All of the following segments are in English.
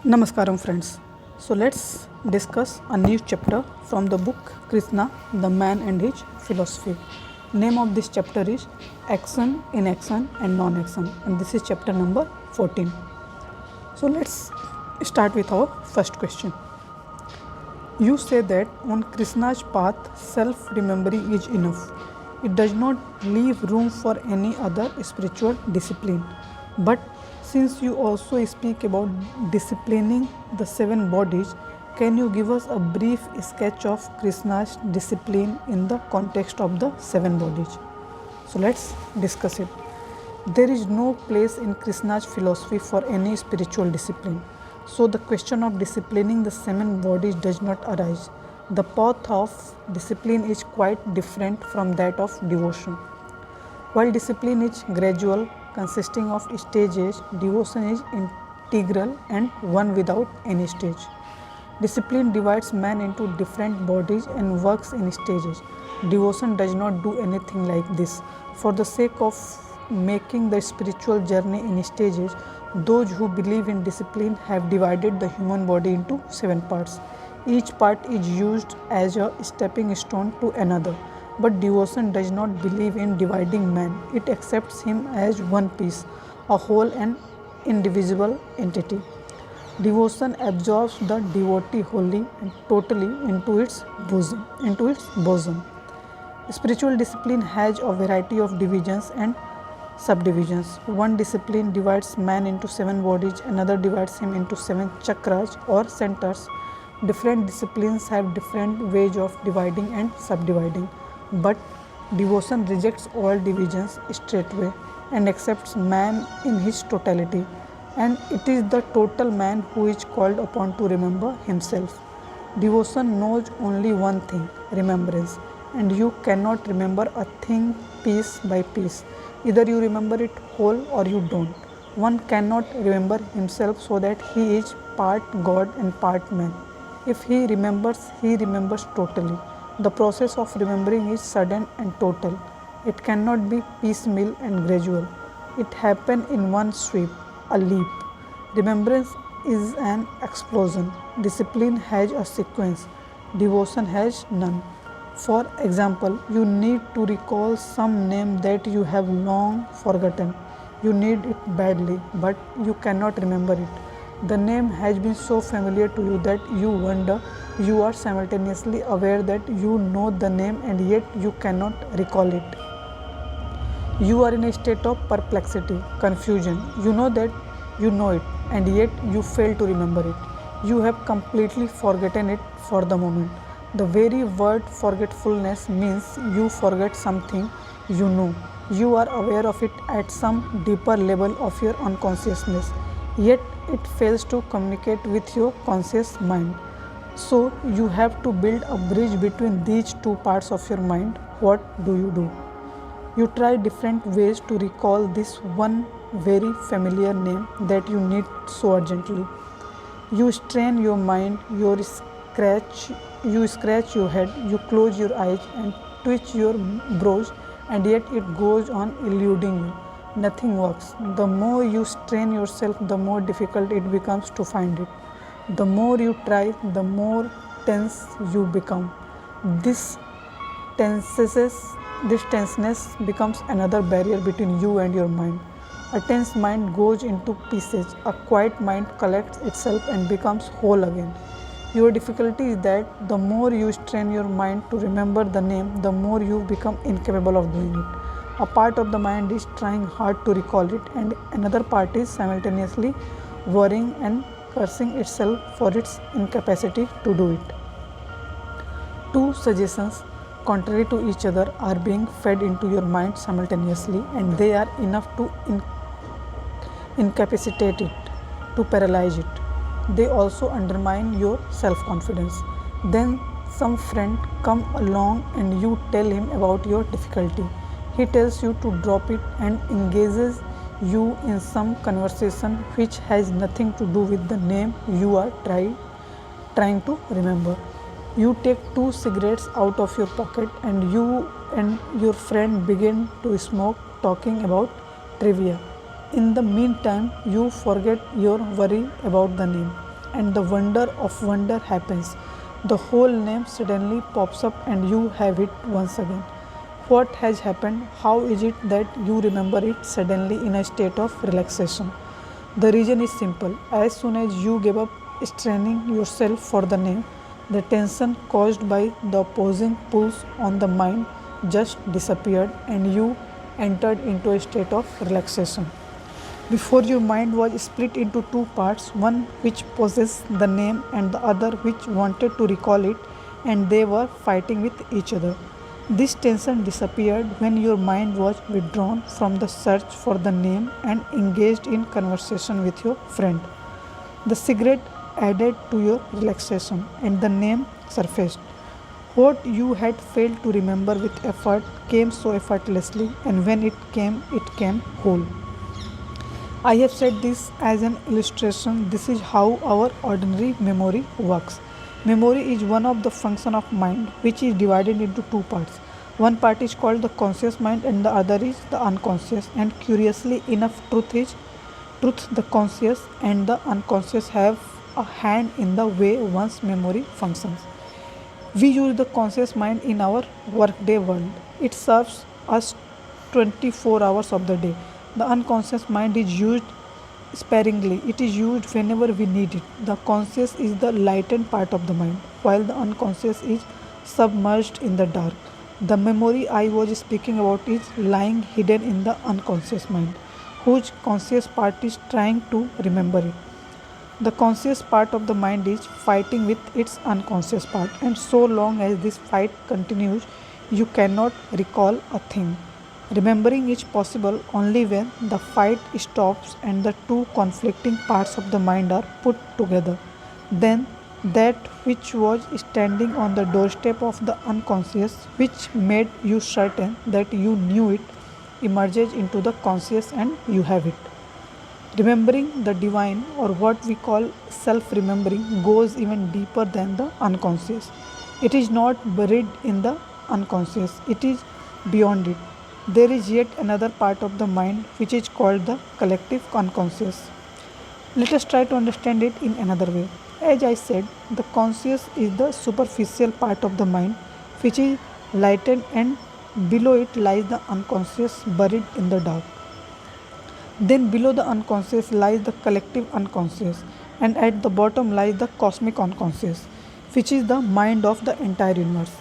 Namaskaram friends. So let's discuss a new chapter from the book Krishna, the Man and His Philosophy. Name of this chapter is Action, Inaction and Non-Action, and this is chapter number 14. So let's start with our first question. You say that on Krishna's path self-remembering is enough. It does not leave room for any other spiritual discipline. But since you also speak about disciplining the seven bodies, can you give us a brief sketch of Krishna's discipline in the context of the seven bodies? So let's discuss it. There is no place in Krishna's philosophy for any spiritual discipline. So the question of disciplining the seven bodies does not arise. The path of discipline is quite different from that of devotion. While discipline is gradual, consisting of stages, devotion is integral and one without any stage. Discipline divides man into different bodies and works in stages. Devotion does not do anything like this. For the sake of making the spiritual journey in stages, those who believe in discipline have divided the human body into seven parts. Each part is used as a stepping stone to another. But devotion does not believe in dividing man. It accepts him as one piece, a whole and indivisible entity. Devotion absorbs the devotee wholly and totally into its bosom. Spiritual discipline has a variety of divisions and subdivisions. One discipline divides man into seven bodies, another divides him into seven chakras or centers. Different disciplines have different ways of dividing and subdividing. But devotion rejects all divisions straightway and accepts man in his totality, and it is the total man who is called upon to remember himself. Devotion knows only one thing, remembrance, and you cannot remember a thing piece by piece. Either you remember it whole or you don't. One cannot remember himself so that he is part God and part man. If he remembers totally. The process of remembering is sudden and total. It cannot be piecemeal and gradual. It happens in one sweep, a leap. Remembrance is an explosion. Discipline has a sequence. Devotion has none. For example, you need to recall some name that you have long forgotten. You need it badly, but you cannot remember it. The name has been so familiar to you that you wonder. You are simultaneously aware that you know the name and yet you cannot recall it. You are in a state of perplexity, confusion. You know that you know it and yet you fail to remember it. You have completely forgotten it for the moment. The very word forgetfulness means you forget something you know. You are aware of it at some deeper level of your unconsciousness, yet it fails to communicate with your conscious mind. So you have to build a bridge between these two parts of your mind. What do? You try different ways to recall this one very familiar name that you need so urgently. You strain your mind, you scratch your head, you close your eyes and twitch your brows, and yet it goes on eluding you. Nothing works. The more you strain yourself, the more difficult it becomes to find it. The more you try, the more tense you become. This tenseness becomes another barrier between you and your mind. A tense mind goes into pieces. A quiet mind collects itself and becomes whole again. Your difficulty is that the more you strain your mind to remember the name, the more you become incapable of doing it. A part of the mind is trying hard to recall it, and another part is simultaneously worrying and cursing itself for its incapacity to do it. Two suggestions contrary to each other are being fed into your mind simultaneously, and they are enough to incapacitate it, to paralyze it. They also undermine your self-confidence. Then some friend come along and you tell him about your difficulty. He tells you to drop it and engages you in some conversation which has nothing to do with the name you are trying to remember. You take 2 cigarettes out of your pocket and you and your friend begin to smoke, talking about trivia. In the meantime, you forget your worry about the name. and the wonder of wonder happens. The whole name suddenly pops up and you have it once again. What has happened? How is it that you remember it suddenly in a state of relaxation? The reason is simple. As soon as you gave up straining yourself for the name, the tension caused by the opposing pulls on the mind just disappeared and you entered into a state of relaxation. Before, your mind was split into two parts, one which possessed the name and the other which wanted to recall it, and they were fighting with each other. This tension disappeared when your mind was withdrawn from the search for the name and engaged in conversation with your friend. The cigarette added to your relaxation, and the name surfaced. What you had failed to remember with effort came so effortlessly, and when it came whole. I have said this as an illustration. This is how our ordinary memory works. Memory is one of the function of mind which is divided into two parts. One part is called the conscious mind and the other is the unconscious. And curiously enough, truth the conscious and the unconscious have a hand in the way one's memory functions. We use the conscious mind in our workday world. It serves us 24 hours of the day. The unconscious mind is used sparingly. It is used whenever we need it. The conscious is the lightened part of the mind, while the unconscious is submerged in the dark. The memory I was speaking about is lying hidden in the unconscious mind, whose conscious part is trying to remember it. The conscious part of the mind is fighting with its unconscious part, and so long as this fight continues, you cannot recall a thing. Remembering is possible only when the fight stops and the two conflicting parts of the mind are put together. Then, that which was standing on the doorstep of the unconscious, which made you certain that you knew it, emerges into the conscious and you have it. Remembering the divine, or what we call self remembering, goes even deeper than the unconscious. It is not buried in the unconscious, it is beyond it. There is yet another part of the mind which is called the collective unconscious. Let us try to understand it in another way. As I said, the conscious is the superficial part of the mind which is lightened, and below it lies the unconscious buried in the dark. Then below the unconscious lies the collective unconscious, and at the bottom lies the cosmic unconscious, which is the mind of the entire universe,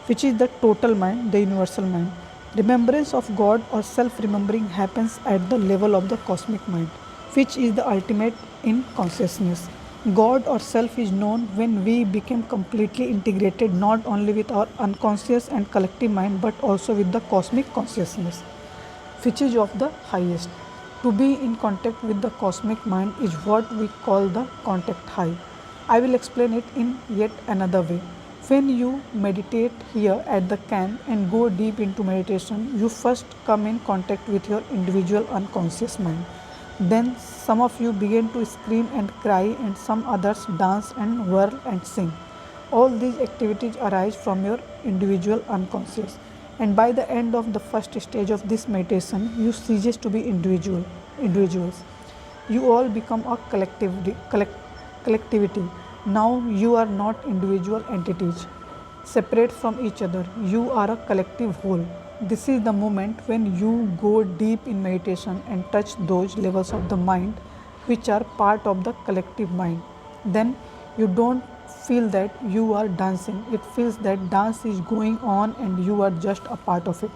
which is the total mind, the universal mind. Remembrance of God or self remembering happens at the level of the cosmic mind, which is the ultimate in consciousness. God or self is known when we become completely integrated not only with our unconscious and collective mind but also with the cosmic consciousness, which is of the highest. To be in contact with the cosmic mind is what we call the contact high. I will explain it in yet another way. When you meditate here at the camp and go deep into meditation, you first come in contact with your individual unconscious mind. Then some of you begin to scream and cry, and some others dance and whirl and sing. All these activities arise from your individual unconscious. And by the end of the first stage of this meditation, you cease to be individuals. You all become a collectivity. Now you are not individual entities separate from each other. You are a collective whole. This is the moment when you go deep in meditation and touch those levels of the mind which are part of the collective mind. Then you don't feel that you are dancing. It feels that dance is going on and you are just a part of it.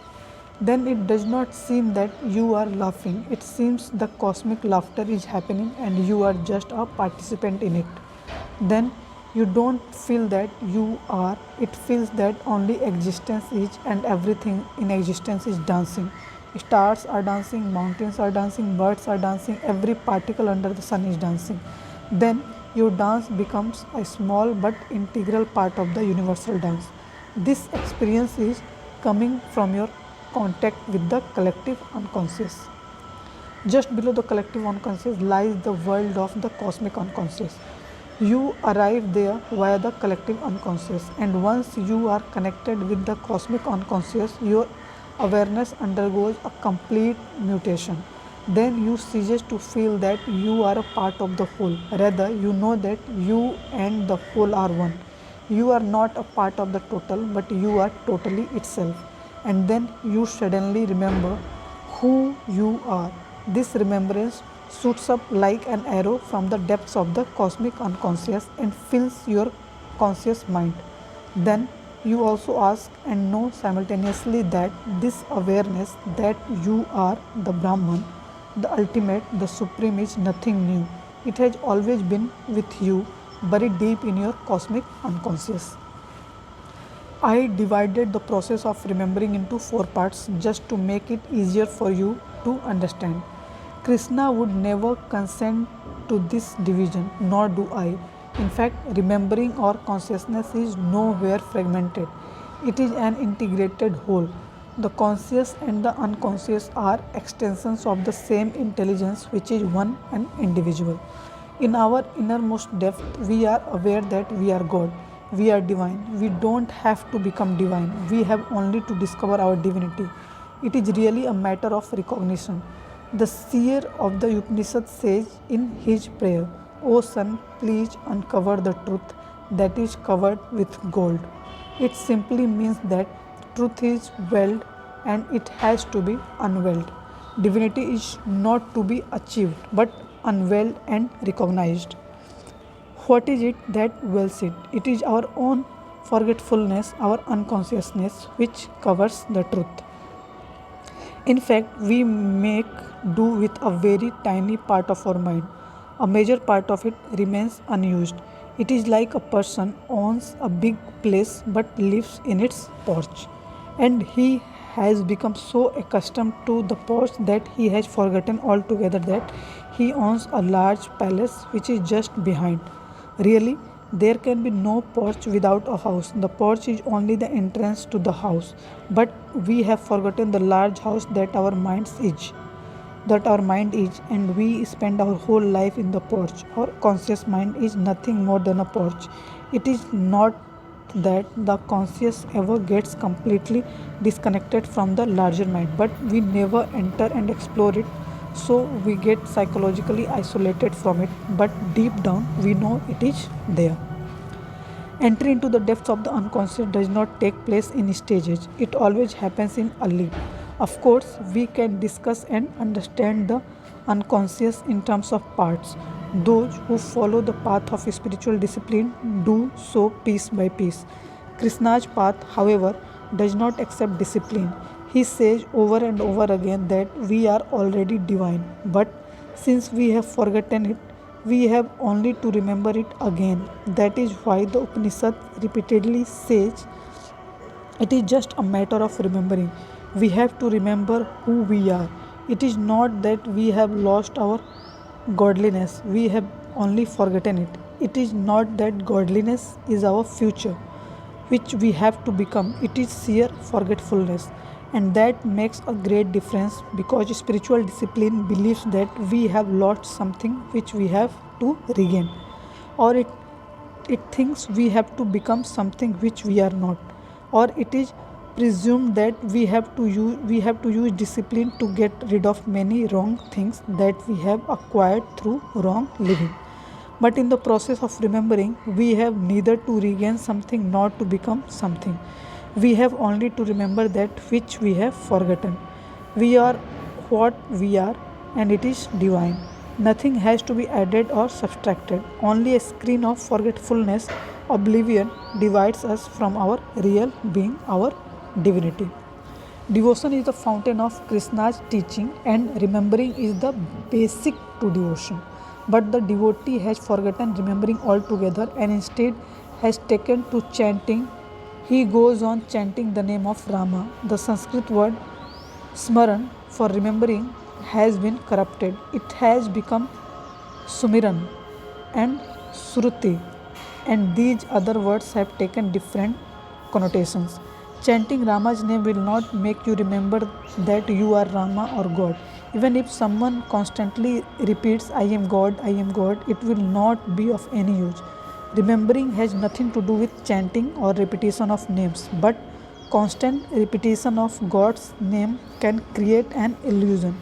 Then it does not seem that you are laughing. It seems the cosmic laughter is happening and you are just a participant in it. Then you don't feel that you are. It feels that only existence is, and everything in existence is dancing. Stars are dancing, mountains are dancing, birds are dancing, every particle under the sun is dancing. Then your dance becomes a small but integral part of the universal dance. This experience is coming from your contact with the collective unconscious. Just below the collective unconscious lies the world of the cosmic unconscious. You arrive there via the collective unconscious, and once you are connected with the cosmic unconscious, your awareness undergoes a complete mutation. Then you cease to feel that you are a part of the whole. Rather, you know that you and the whole are one. You are not a part of the total, but you are totally itself. And then you suddenly remember who you are. This remembrance shoots up like an arrow from the depths of the cosmic unconscious and fills your conscious mind. Then you also ask and know simultaneously that this awareness that you are the Brahman, the ultimate, the supreme, is nothing new. It has always been with you, buried deep in your cosmic unconscious. I divided the process of remembering into four parts just to make it easier for you to understand. Krishna would never consent to this division, nor do I. In fact, remembering or consciousness is nowhere fragmented, it is an integrated whole. The conscious and the unconscious are extensions of the same intelligence, which is one and individual. In our innermost depth, we are aware that we are God. We are divine. We don't have to become divine. We have only to discover our divinity. It is really a matter of recognition. The seer of the Upanishad says in his prayer, O Son, please uncover the truth that is covered with gold. It simply means that truth is veiled and it has to be unveiled. Divinity is not to be achieved but unveiled and recognized. What is it that veils it? It is our own forgetfulness, our unconsciousness, which covers the truth. In fact, we make do with a very tiny part of our mind. A major part of it remains unused. It is like a person owns a big place but lives in its porch. And he has become so accustomed to the porch that he has forgotten altogether that he owns a large palace which is just behind. Really, there can be no porch without a house. The porch is only the entrance to the house. But we have forgotten the large house that our mind is, and we spend our whole life in the porch. Our conscious mind is nothing more than a porch. It is not that the conscious ever gets completely disconnected from the larger mind, but we never enter and explore it, so we get psychologically isolated from it, but deep down we know it is there. Entry into the depths of the unconscious does not take place in stages, it always happens in a leap. Of course, we can discuss and understand the unconscious in terms of parts. Those who follow the path of spiritual discipline do so piece by piece. Krishna's path, however, does not accept discipline. He says over and over again that we are already divine, but since we have forgotten it, we have only to remember it again. That is why the Upanishad repeatedly says it is just a matter of remembering. We have to remember who we are. It is not that we have lost our godliness, we have only forgotten it. It is not that godliness is our future, which we have to become. It is sheer forgetfulness. And that makes a great difference because spiritual discipline believes that we have lost something which we have to regain, or it thinks we have to become something which we are not, or it is presumed that we have to use discipline to get rid of many wrong things that we have acquired through wrong living. But in the process of remembering, we have neither to regain something nor to become something. We have only to remember that which we have forgotten. We are what we are, and it is divine. Nothing has to be added or subtracted. Only a screen of forgetfulness, oblivion, divides us from our real being, our divinity. Devotion is the fountain of Krishna's teaching, and remembering is the basic to devotion. But the devotee has forgotten remembering altogether and instead has taken to chanting. He goes on chanting the name of Rama. The Sanskrit word smaran for remembering has been corrupted. It has become sumiran and sruti, and these other words have taken different connotations. Chanting Rama's name will not make you remember that you are Rama or God. Even if someone constantly repeats, I am God, it will not be of any use. Remembering has nothing to do with chanting or repetition of names, but constant repetition of God's name can create an illusion.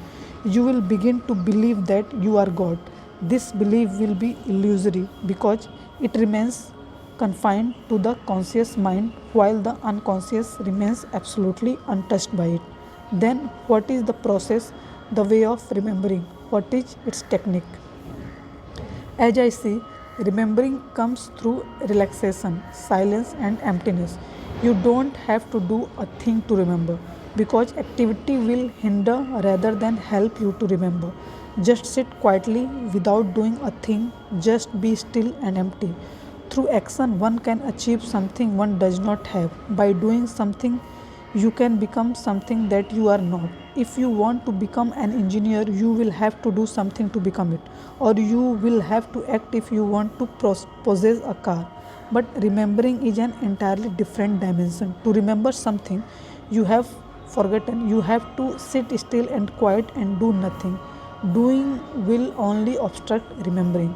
You will begin to believe that you are God. This belief will be illusory because it remains confined to the conscious mind while the unconscious remains absolutely untouched by it. Then, what is the process, the way of remembering? What is its technique? As I see, remembering comes through relaxation, silence, and emptiness. You don't have to do a thing to remember because activity will hinder rather than help you to remember. Just sit quietly without doing a thing, just be still and empty. Through action, one can achieve something one does not have. By doing something, you can become something that you are not. If you want to become an engineer, you will have to do something to become it, or you will have to act if you want to possess a car. But remembering is an entirely different dimension. To remember something you have forgotten, you have to sit still and quiet and do nothing. Doing will only obstruct remembering.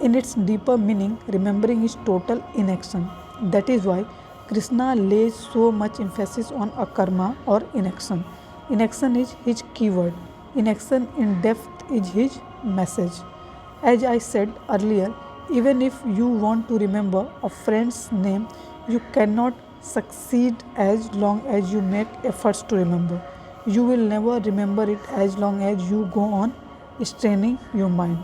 In its deeper meaning, remembering is total inaction. That is why Krishna lays so much emphasis on akarma or inaction. Inaction is his keyword. Inaction in depth is his message. As I said earlier, even if you want to remember a friend's name, you cannot succeed as long as you make efforts to remember. You will never remember it as long as you go on straining your mind.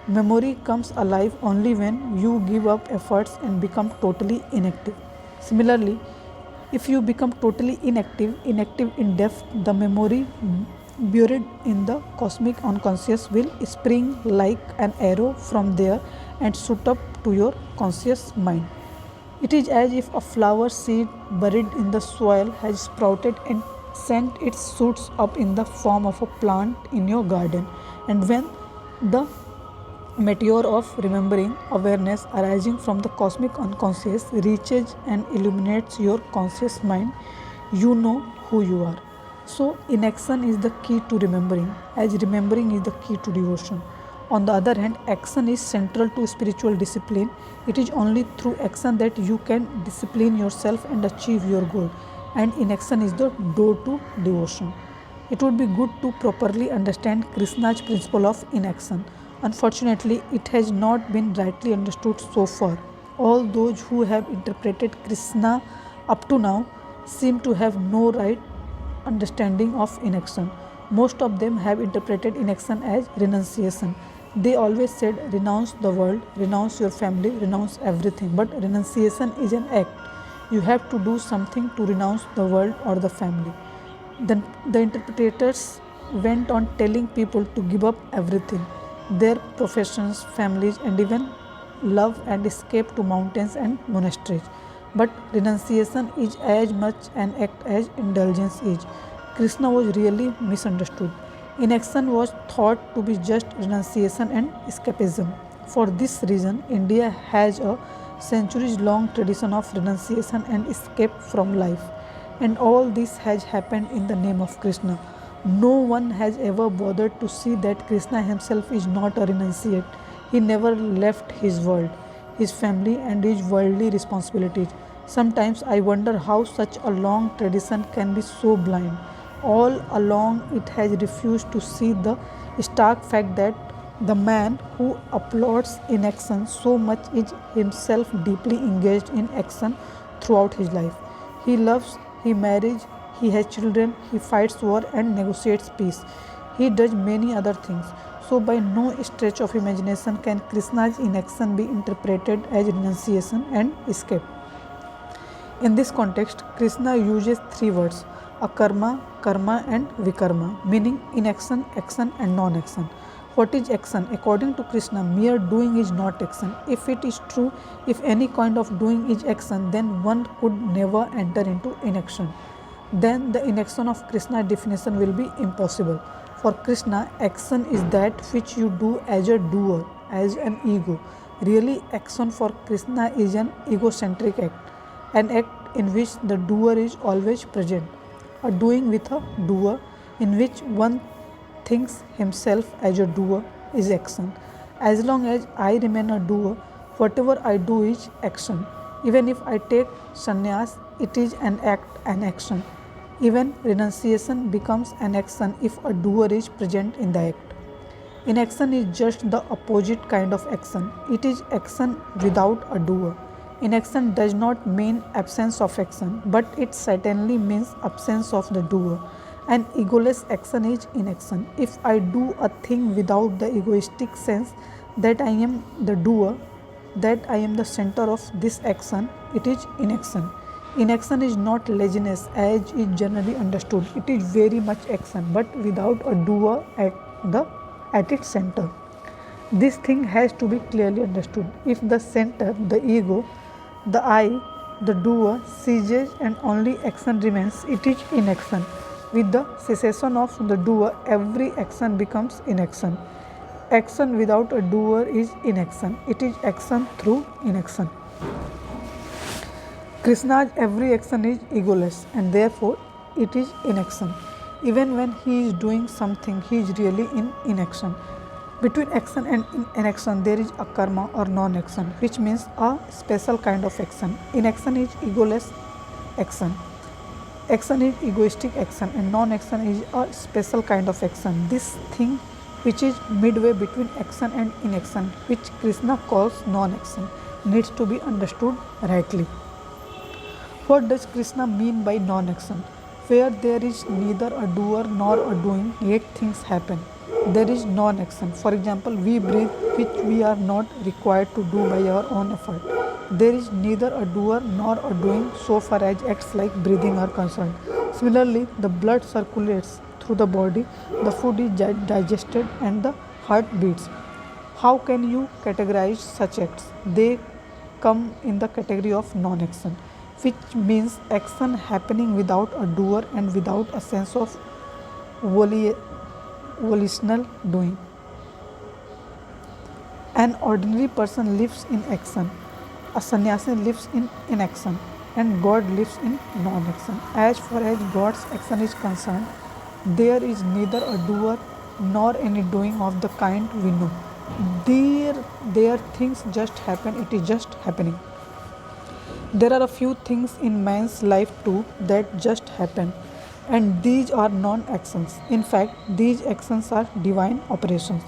Memory comes alive only when you give up efforts and become totally inactive. Similarly, if you become totally inactive in depth, the memory buried in the cosmic unconscious will spring like an arrow from there and shoot up to your conscious mind. It is as if a flower seed buried in the soil has sprouted and sent its shoots up in the form of a plant in your garden. And when the meteor of remembering awareness arising from the cosmic unconscious reaches and illuminates your conscious mind, you know who you are. So, inaction is the key to remembering, as remembering is the key to devotion. On the other hand, action is central to spiritual discipline. It is only through action that you can discipline yourself and achieve your goal, and inaction is the door to devotion. It would be good to properly understand Krishna's principle of inaction. Unfortunately, it has not been rightly understood so far. All those who have interpreted Krishna up to now seem to have no right understanding of inaction. Most of them have interpreted inaction as renunciation. They always said, renounce the world, renounce your family, renounce everything. But renunciation is an act. You have to do something to renounce the world or the family. Then the interpreters went on telling people to give up everything, their professions, families, and even love, and escape to mountains and monasteries. But renunciation is as much an act as indulgence is. Krishna was really misunderstood. Inaction was thought to be just renunciation and escapism. For this reason, India has a centuries long tradition of renunciation and escape from life. And all this has happened in the name of Krishna. No one has ever bothered to see that Krishna himself is not a renunciate. He never left his world, his family, and his worldly responsibilities. Sometimes I wonder how such a long tradition can be so blind. All along, it has refused to see the stark fact that the man who applauds inaction so much is himself deeply engaged in action throughout his life. He loves, he marries, he has children, he fights war and negotiates peace. He does many other things. So, by no stretch of imagination can Krishna's inaction be interpreted as renunciation and escape. In this context, Krishna uses three words: akarma, karma, and vikarma, meaning inaction, action, and non action. What is action? According to Krishna, mere doing is not action. If it is true, if any kind of doing is action, then one could never enter into inaction. Then the inaction of Krishna definition will be impossible. For Krishna, action is that which you do as a doer, as an ego. Really, action for Krishna is an egocentric act, an act in which the doer is always present, a doing with a doer in which one thinks himself as a doer is action. As long as I remain a doer, whatever I do is action. Even if I take sannyas, it is an act, an action. Even renunciation becomes an action if a doer is present in the act. Inaction is just the opposite kind of action. It is action without a doer. Inaction does not mean absence of action, but it certainly means absence of the doer. An egoless action is inaction. If I do a thing without the egoistic sense that I am the doer, that I am the center of this action, it is inaction. Inaction is not laziness as is generally understood. It is very much action, but without a doer at its center. This thing has to be clearly understood. If the center, the ego, the I, the doer ceases and only action remains, it is inaction. With the cessation of the doer, every action becomes inaction. Action without a doer is inaction. It is action through inaction. Krishna's every action is egoless and therefore it is inaction. Even when he is doing something, he is really in inaction. Between action and inaction, there is a karma or non-action, which means a special kind of action. Inaction is egoless action. Action is egoistic action, and non-action is a special kind of action. This thing which is midway between action and inaction, which Krishna calls non-action, needs to be understood rightly. What does Krishna mean by non-action? Where there is neither a doer nor a doing, yet things happen. There is non-action. For example, we breathe, which we are not required to do by our own effort. There is neither a doer nor a doing so far as acts like breathing are concerned. Similarly, the blood circulates through the body, the food is digested, and the heart beats. How can you categorize such acts? They come in the category of non-action, which means action happening without a doer and without a sense of volitional doing. An ordinary person lives in action, a sannyasi lives in inaction, and God lives in non-action. As far as God's action is concerned, there is neither a doer nor any doing of the kind we know. There things just happen, it is just happening. There are a few things in man's life too that just happen, and these are non-actions. In fact, these actions are divine operations.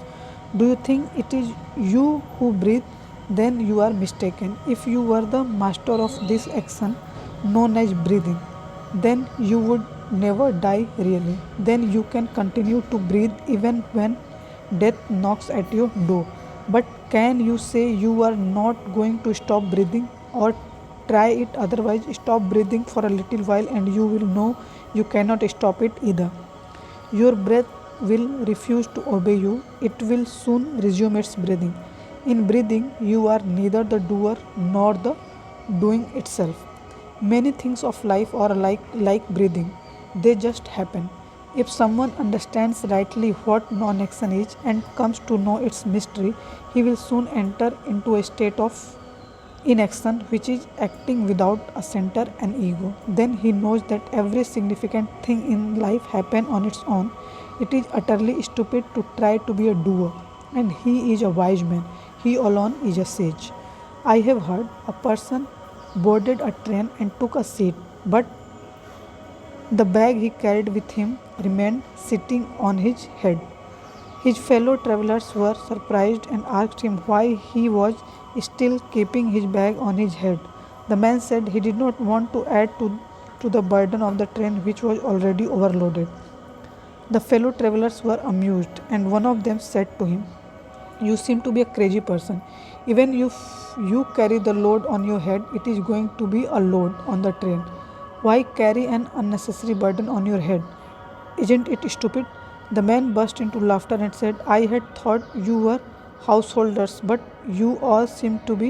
Do you think it is you who breathe? Then you are mistaken. If you were the master of this action known as breathing, then you would never die really. Then you can continue to breathe even when death knocks at your door. But can you say you are not going to stop breathing, or try it otherwise? Stop breathing for a little while and you will know you cannot stop it either. Your breath will refuse to obey you. It will soon resume its breathing. In breathing, you are neither the doer nor the doing itself. Many things of life are like breathing. They just happen. If someone understands rightly what non-action is and comes to know its mystery, he will soon enter into a state of inaction, which is acting without a center and ego. Then he knows that every significant thing in life happens on its own. It is utterly stupid to try to be a doer, and he is a wise man. He alone is a sage. I have heard a person boarded a train and took a seat, but the bag he carried with him remained sitting on his head. His fellow travelers were surprised and asked him why he was still keeping his bag on his head. The man said he did not want to add to the burden of the train, which was already overloaded. The fellow travelers were amused, and one of them said to him, "You seem to be a crazy person. Even if you carry the load on your head, it is going to be a load on the train. Why carry an unnecessary burden on your head? Isn't it stupid?" The man burst into laughter and said, "I had thought you were householders, but you all seem to be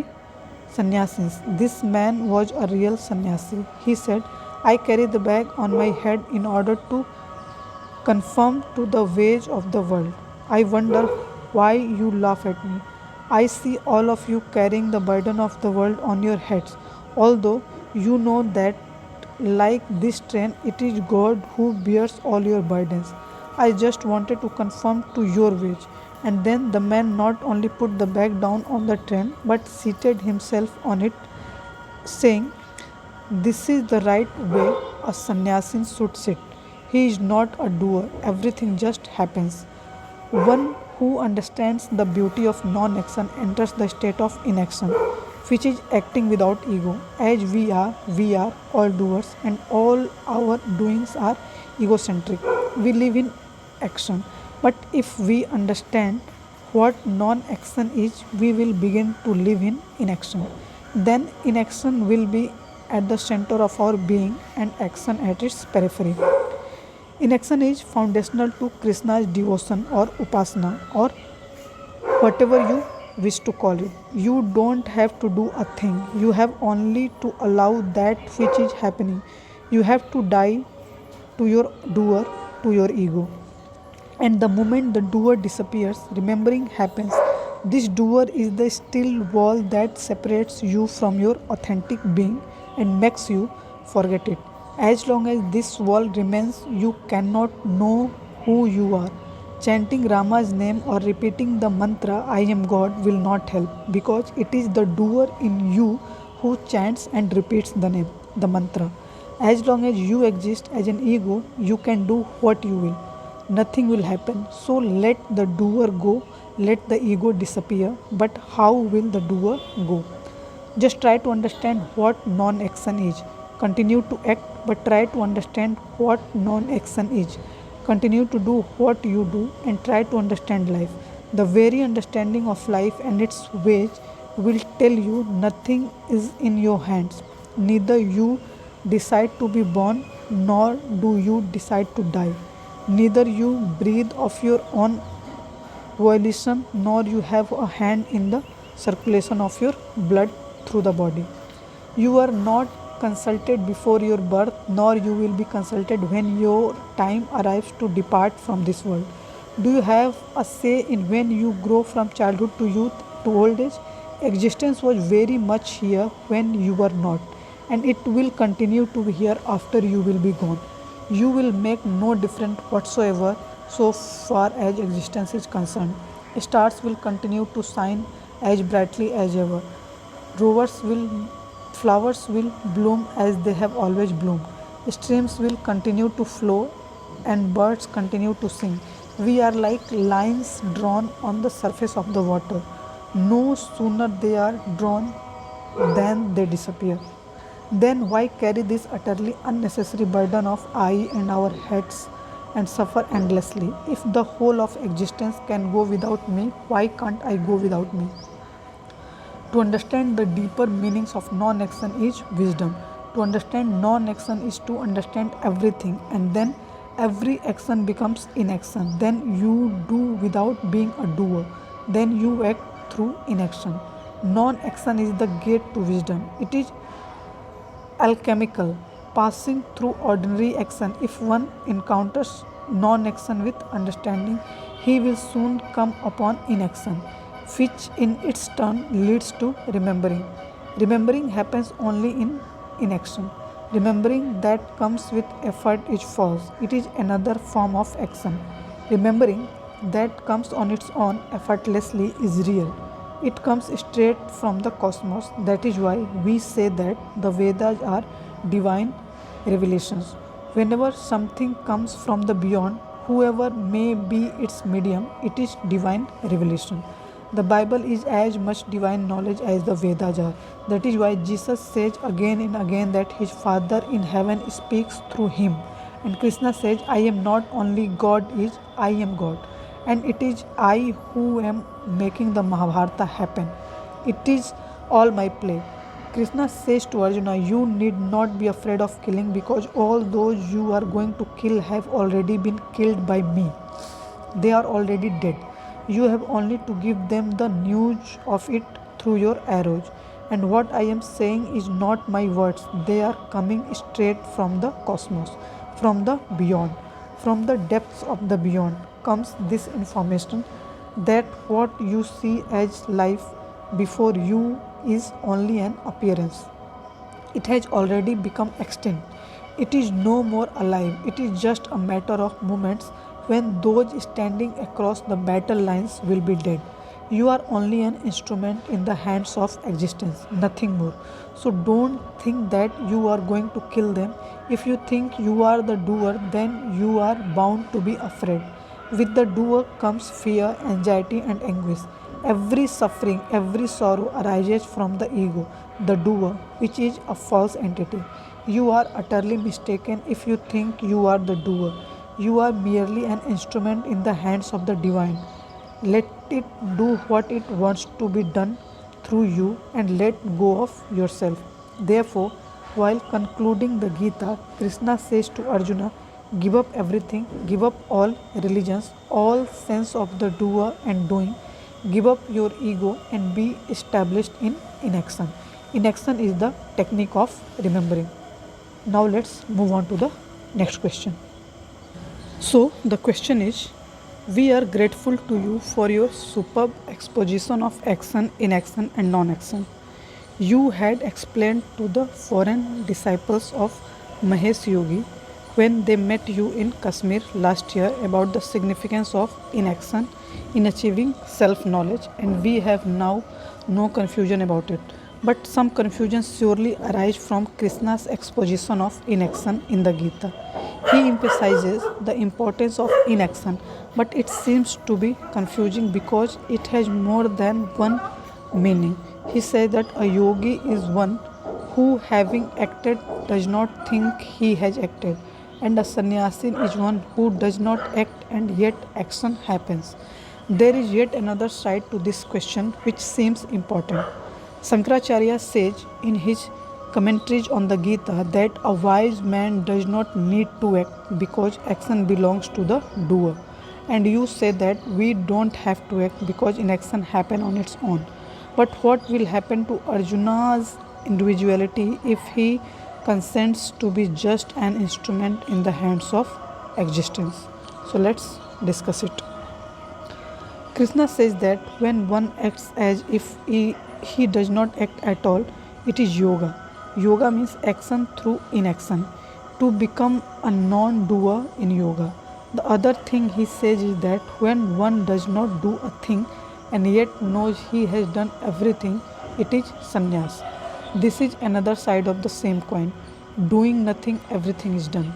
sannyasis." This man was a real sannyasi. He said, "I carry the bag on my head in order to conform to the ways of the world. I wonder why you laugh at me. I see all of you carrying the burden of the world on your heads, although you know that, like this train, it is God who bears all your burdens. I just wanted to conform to your ways." And then the man not only put the bag down on the train, but seated himself on it, saying, "This is the right way. a sannyasin should sit. He is not a doer, everything just happens. One who understands the beauty of non action enters the state of inaction, which is acting without ego. As we are all doers, and all our doings are egocentric. We live in action. But if we understand what non action is, we will begin to live in inaction. Then inaction will be at the center of our being and action at its periphery. Inaction is foundational to Krishna's devotion or upasana or whatever you wish to call it. You don't have to do a thing, you have only to allow that which is happening. You have to die to your doer, to your ego. And the moment the doer disappears, remembering happens. This doer is the still wall that separates you from your authentic being and makes you forget it. As long as this wall remains, you cannot know who you are. Chanting Rama's name or repeating the mantra I am God will not help because it is the doer in you who chants and repeats the name, the mantra. As long as you exist as an ego, you can do what you will. Nothing will happen. So let the doer go, let the ego disappear. But how will the doer go? Just try to understand what non action is. Continue to act, but try to understand what non action is. Continue to do what you do and try to understand life. The very understanding of life and its ways will tell you nothing is in your hands. Neither you decide to be born nor do you decide to die. Neither you breathe of your own volition nor you have a hand in the circulation of your blood through the body. You are not consulted before your birth, nor you will be consulted when your time arrives to depart from this world. Do you have a say in when you grow from childhood to youth to old age? Existence was very much here when you were not, and it will continue to be here after you will be gone. You will make no difference whatsoever so far as existence is concerned. Stars will continue to shine as brightly as ever. Rovers will Flowers will bloom as they have always bloomed. Streams will continue to flow and birds continue to sing. We are like lines drawn on the surface of the water. No sooner they are drawn than they disappear. Then why carry this utterly unnecessary burden of I and our heads and suffer endlessly? If the whole of existence can go without me, why can't I go without me? To understand the deeper meanings of non action is wisdom. To understand non action is to understand everything, and then every action becomes inaction. Then you do without being a doer. Then you act through inaction. Non action is the gate to wisdom. It is alchemical, passing through ordinary action. If one encounters non action with understanding, he will soon come upon inaction, which in its turn leads to remembering. Remembering happens only in inaction. Remembering that comes with effort is false. It is another form of action. Remembering that comes on its own effortlessly is real. It comes straight from the cosmos. That is why we say that the Vedas are divine revelations. Whenever something comes from the beyond, whoever may be its medium, it is divine revelation. The Bible is as much divine knowledge as the Vedas are. That is why Jesus says again and again that his Father in heaven speaks through him. And Krishna says, I am not only God is, I am God. And it is I who am making the Mahabharata happen. It is all my play. Krishna says to Arjuna, you need not be afraid of killing because all those you are going to kill have already been killed by me. They are already dead. You have only to give them the news of it through your arrows. And what I am saying is not my words, they are coming straight from the cosmos, from the beyond. From the depths of the beyond comes this information that what you see as life before you is only an appearance. It has already become extinct. It is no more alive. It is just a matter of moments when those standing across the battle lines will be dead. You are only an instrument in the hands of existence, nothing more. So don't think that you are going to kill them. If you think you are the doer, then you are bound to be afraid. With the doer comes fear, anxiety, and anguish. Every suffering, every sorrow arises from the ego, the doer, which is a false entity. You are utterly mistaken if you think you are the doer. You are merely an instrument in the hands of the divine. Let it do what it wants to be done through you and let go of yourself. Therefore, while concluding the Gita, Krishna says to Arjuna, give up everything, give up all religions, all sense of the doer and doing, give up your ego and be established in inaction. Inaction is the technique of remembering. Now let's move on to the next question. So the question is, we are grateful to you for your superb exposition of action, inaction, and non action. You had explained to the foreign disciples of Mahesh Yogi when they met you in Kashmir last year about the significance of inaction in achieving self knowledge, and we have now no confusion about it. But some confusion surely arises from Krishna's exposition of inaction in the Gita. He emphasizes the importance of inaction, but it seems to be confusing because it has more than one meaning. He says that a yogi is one who, having acted, does not think he has acted, and a sannyasi is one who does not act and yet action happens. There is yet another side to this question which seems important. Shankaracharya says in his commentaries on the Gita that a wise man does not need to act because action belongs to the doer. And you say that we don't have to act because inaction happens on its own. But what will happen to Arjuna's individuality if he consents to be just an instrument in the hands of existence? So let's discuss it. Krishna says that when one acts as if he does not act at all, it is yoga. Yoga means action through inaction, to become a non doer in yoga. The other thing he says is that when one does not do a thing and yet knows he has done everything, it is sannyas. This is another side of the same coin. Doing nothing, everything is done.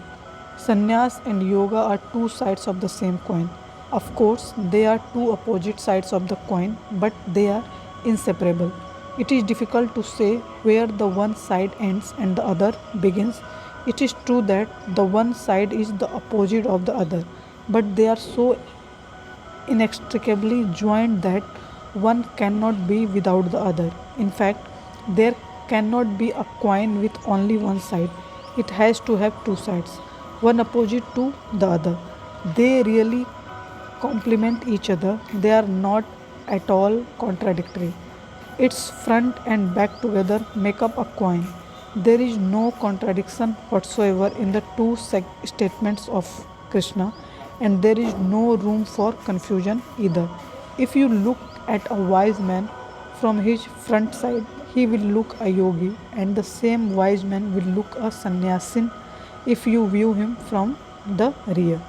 Sannyas and yoga are two sides of the same coin. Of course, they are two opposite sides of the coin, but they are inseparable. It is difficult to say where the one side ends and the other begins. It is true that the one side is the opposite of the other, but they are so inextricably joined that one cannot be without the other. In fact, there cannot be a coin with only one side. It has to have two sides, one opposite to the other. They really complement each other. They are not at all contradictory. Its front and back together make up a coin. There is no contradiction whatsoever in the two statements of Krishna, and there is no room for confusion either. If you look at a wise man from his front side, he will look a yogi, and the same wise man will look a sannyasin if you view him from the rear.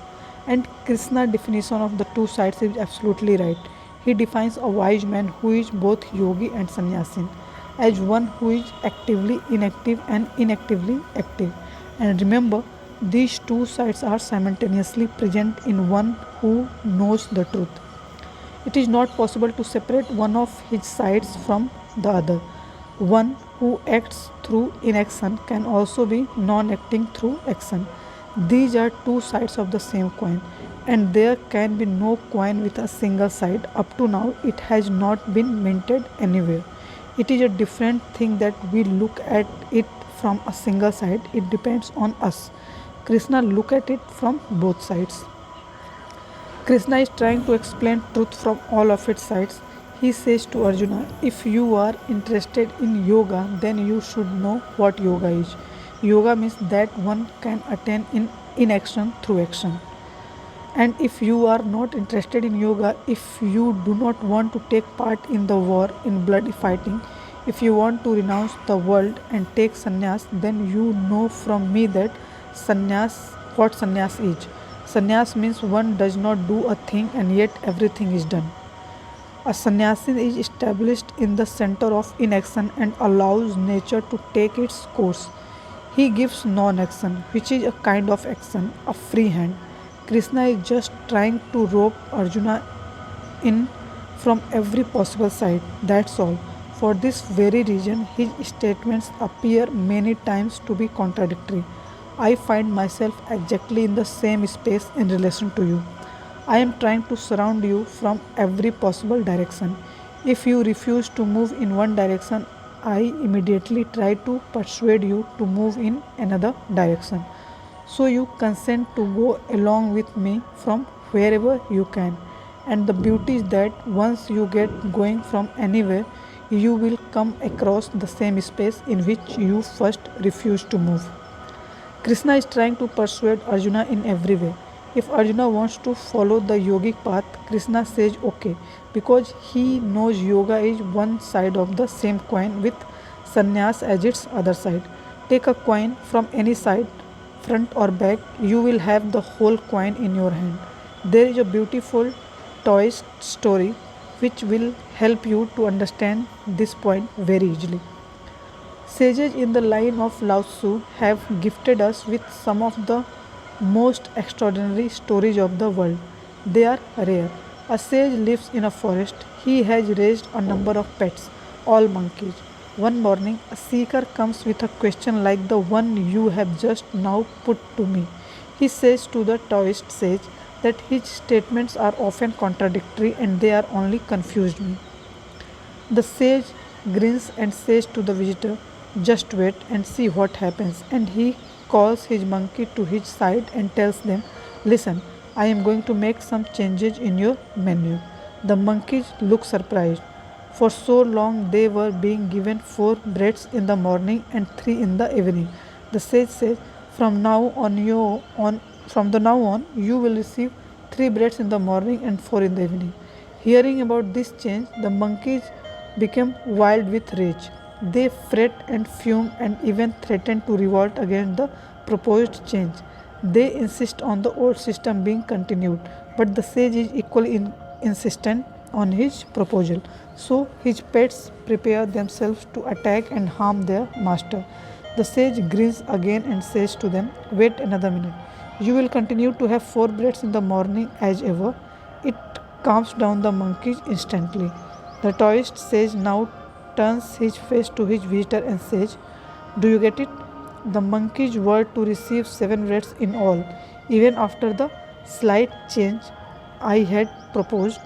And Krishna's definition of the two sides is absolutely right. He defines a wise man who is both yogi and sannyasin as one who is actively inactive and inactively active. And remember, these two sides are simultaneously present in one who knows the truth. It is not possible to separate one of his sides from the other. One who acts through inaction can also be non acting through action. These are two sides of the same coin, and there can be no coin with a single side. Up to now, it has not been minted anywhere. It is a different thing that we look at it from a single side. It depends on us. Krishna look at it from both sides. Krishna is trying to explain truth from all of its sides. He says to Arjuna, if you are interested in yoga, then you should know what yoga is. Yoga means that one can attain in inaction through action. And if you are not interested in yoga, if you do not want to take part in the war, in bloody fighting, if you want to renounce the world and take sannyas, then you know from me that what sannyas is. Sannyas means one does not do a thing and yet everything is done. A sannyasi is established in the center of inaction and allows nature to take its course. He gives non action, which is a kind of action, a free hand. Krishna is just trying to rope Arjuna in from every possible side. That's all. For this very reason, his statements appear many times to be contradictory. I find myself exactly in the same space in relation to you. I am trying to surround you from every possible direction. If you refuse to move in one direction, I immediately try to persuade you to move in another direction. So you consent to go along with me from wherever you can. And the beauty is that once you get going from anywhere, you will come across the same space in which you first refused to move. Krishna is trying to persuade Arjuna in every way. If Arjuna wants to follow the yogic path, Krishna says okay, because he knows yoga is one side of the same coin with sannyas as its other side. Take a coin from any side, front or back, you will have the whole coin in your hand. There is a beautiful Taoist story which will help you to understand this point very easily. Sages in the line of Lao Tzu have gifted us with some of the most extraordinary stories of the world. They are rare. A sage lives in a forest. He has raised a number of pets, all monkeys. One morning, a seeker comes with a question like the one you have just now put to me. He says to the Taoist sage that his statements are often contradictory and they are only confused me. The sage grins and says to the visitor, just wait and see what happens. And he calls his monkey to his side and tells them, listen, I am going to make some changes in your menu. The monkeys look surprised. For so long they were being given four breads in the morning and three in the evening. The sage says, from the now on you will receive three breads in the morning and four in the evening. Hearing about this change, the monkeys became wild with rage. They fret and fume and even threaten to revolt against the proposed change. They insist on the old system being continued, but the sage is equally insistent on his proposal. So his pets prepare themselves to attack and harm their master. The sage grins again and says to them, wait another minute. You will continue to have four breads in the morning as ever. It calms down the monkeys instantly. The Taoist sage now turns his face to his visitor and says, do you get it? The monkeys were to receive seven breads in all, even after the slight change I had proposed,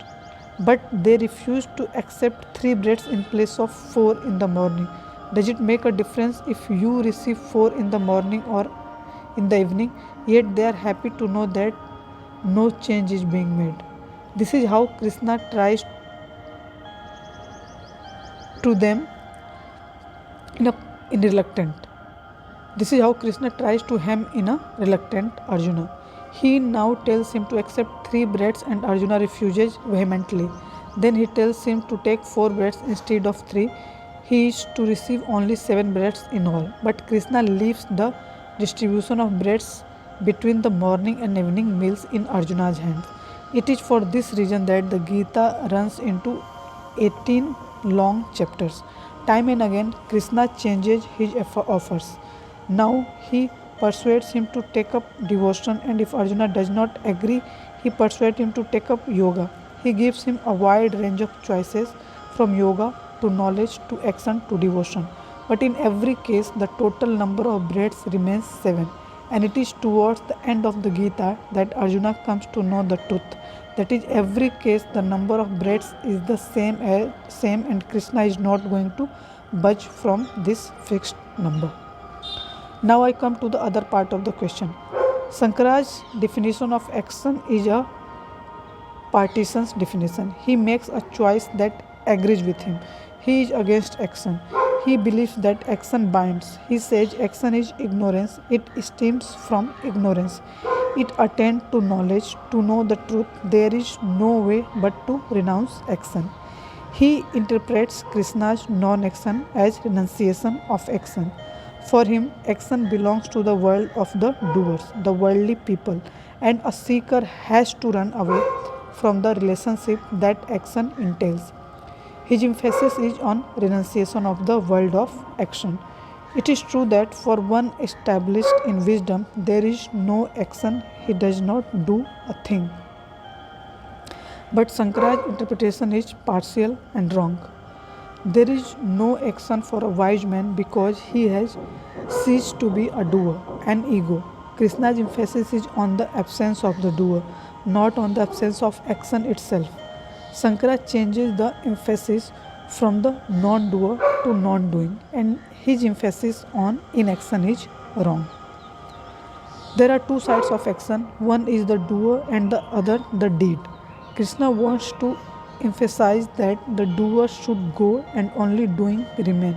but they refused to accept three breads in place of four in the morning. Does it make a difference if you receive four in the morning or in the evening? Yet they are happy to know that no change is being made. This is how Krishna tries to them in a in reluctant. This is how Krishna tries to hem in a reluctant Arjuna. He now tells him to accept three breads and Arjuna refuses vehemently. Then he tells him to take four breads instead of three. He is to receive only seven breads in all. But Krishna leaves the distribution of breads between the morning and evening meals in Arjuna's hands. It is for this reason that the Gita runs into 18 long chapters. Time and again, Krishna changes his offers. Now he persuades him to take up devotion, and if Arjuna does not agree, he persuades him to take up yoga. He gives him a wide range of choices from yoga to knowledge to action to devotion. But in every case, the total number of breaths remains 7. And it is towards the end of the Gita that Arjuna comes to know the truth. That is, every case the number of breaths is the same, and Krishna is not going to budge from this fixed number. Now I come to the other part of the question. Shankara's definition of action is a partisan's definition. He makes a choice that agrees with him. He is against action. He believes that action binds. He says action is ignorance. It stems from ignorance. It attains to knowledge. To know the truth, there is no way but to renounce action. He interprets Krishna's non-action as renunciation of action. For him, action belongs to the world of the doers, the worldly people, and a seeker has to run away from the relationship that action entails. His emphasis is on renunciation of the world of action. It is true that for one established in wisdom, there is no action, he does not do a thing. But Shankara's interpretation is partial and wrong. There is no action for a wise man because he has ceased to be a doer, an ego. Krishna's emphasis is on the absence of the doer, not on the absence of action itself. Shankara changes the emphasis from the non doer to non doing, and his emphasis on inaction is wrong. There are two sides of action, one is the doer and the other the deed. Krishna wants to emphasize that the doer should go and only doing remain.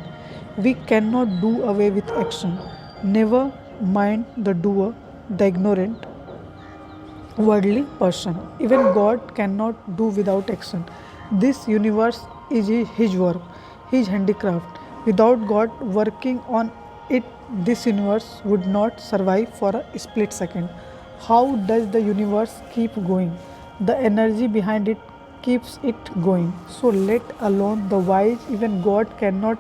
We cannot do away with action. Never mind the doer, the ignorant, worldly person. Even God cannot do without action. This universe is His work, His handicraft. Without God working on it, this universe would not survive for a split second. How does the universe keep going? The energy behind it keeps it going. So let alone the wise, even God cannot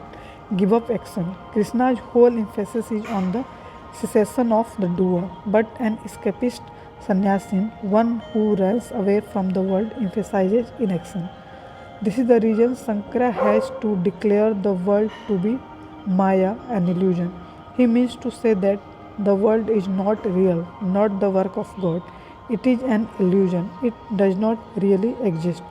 give up action. Krishna's whole emphasis is on the cessation of the doer, but an escapist sannyasin, one who runs away from the world, emphasizes inaction. This is the reason Shankara has to declare the world to be Maya, an illusion. He means to say that the world is not real, not the work of God. It is an illusion. It does not really exist.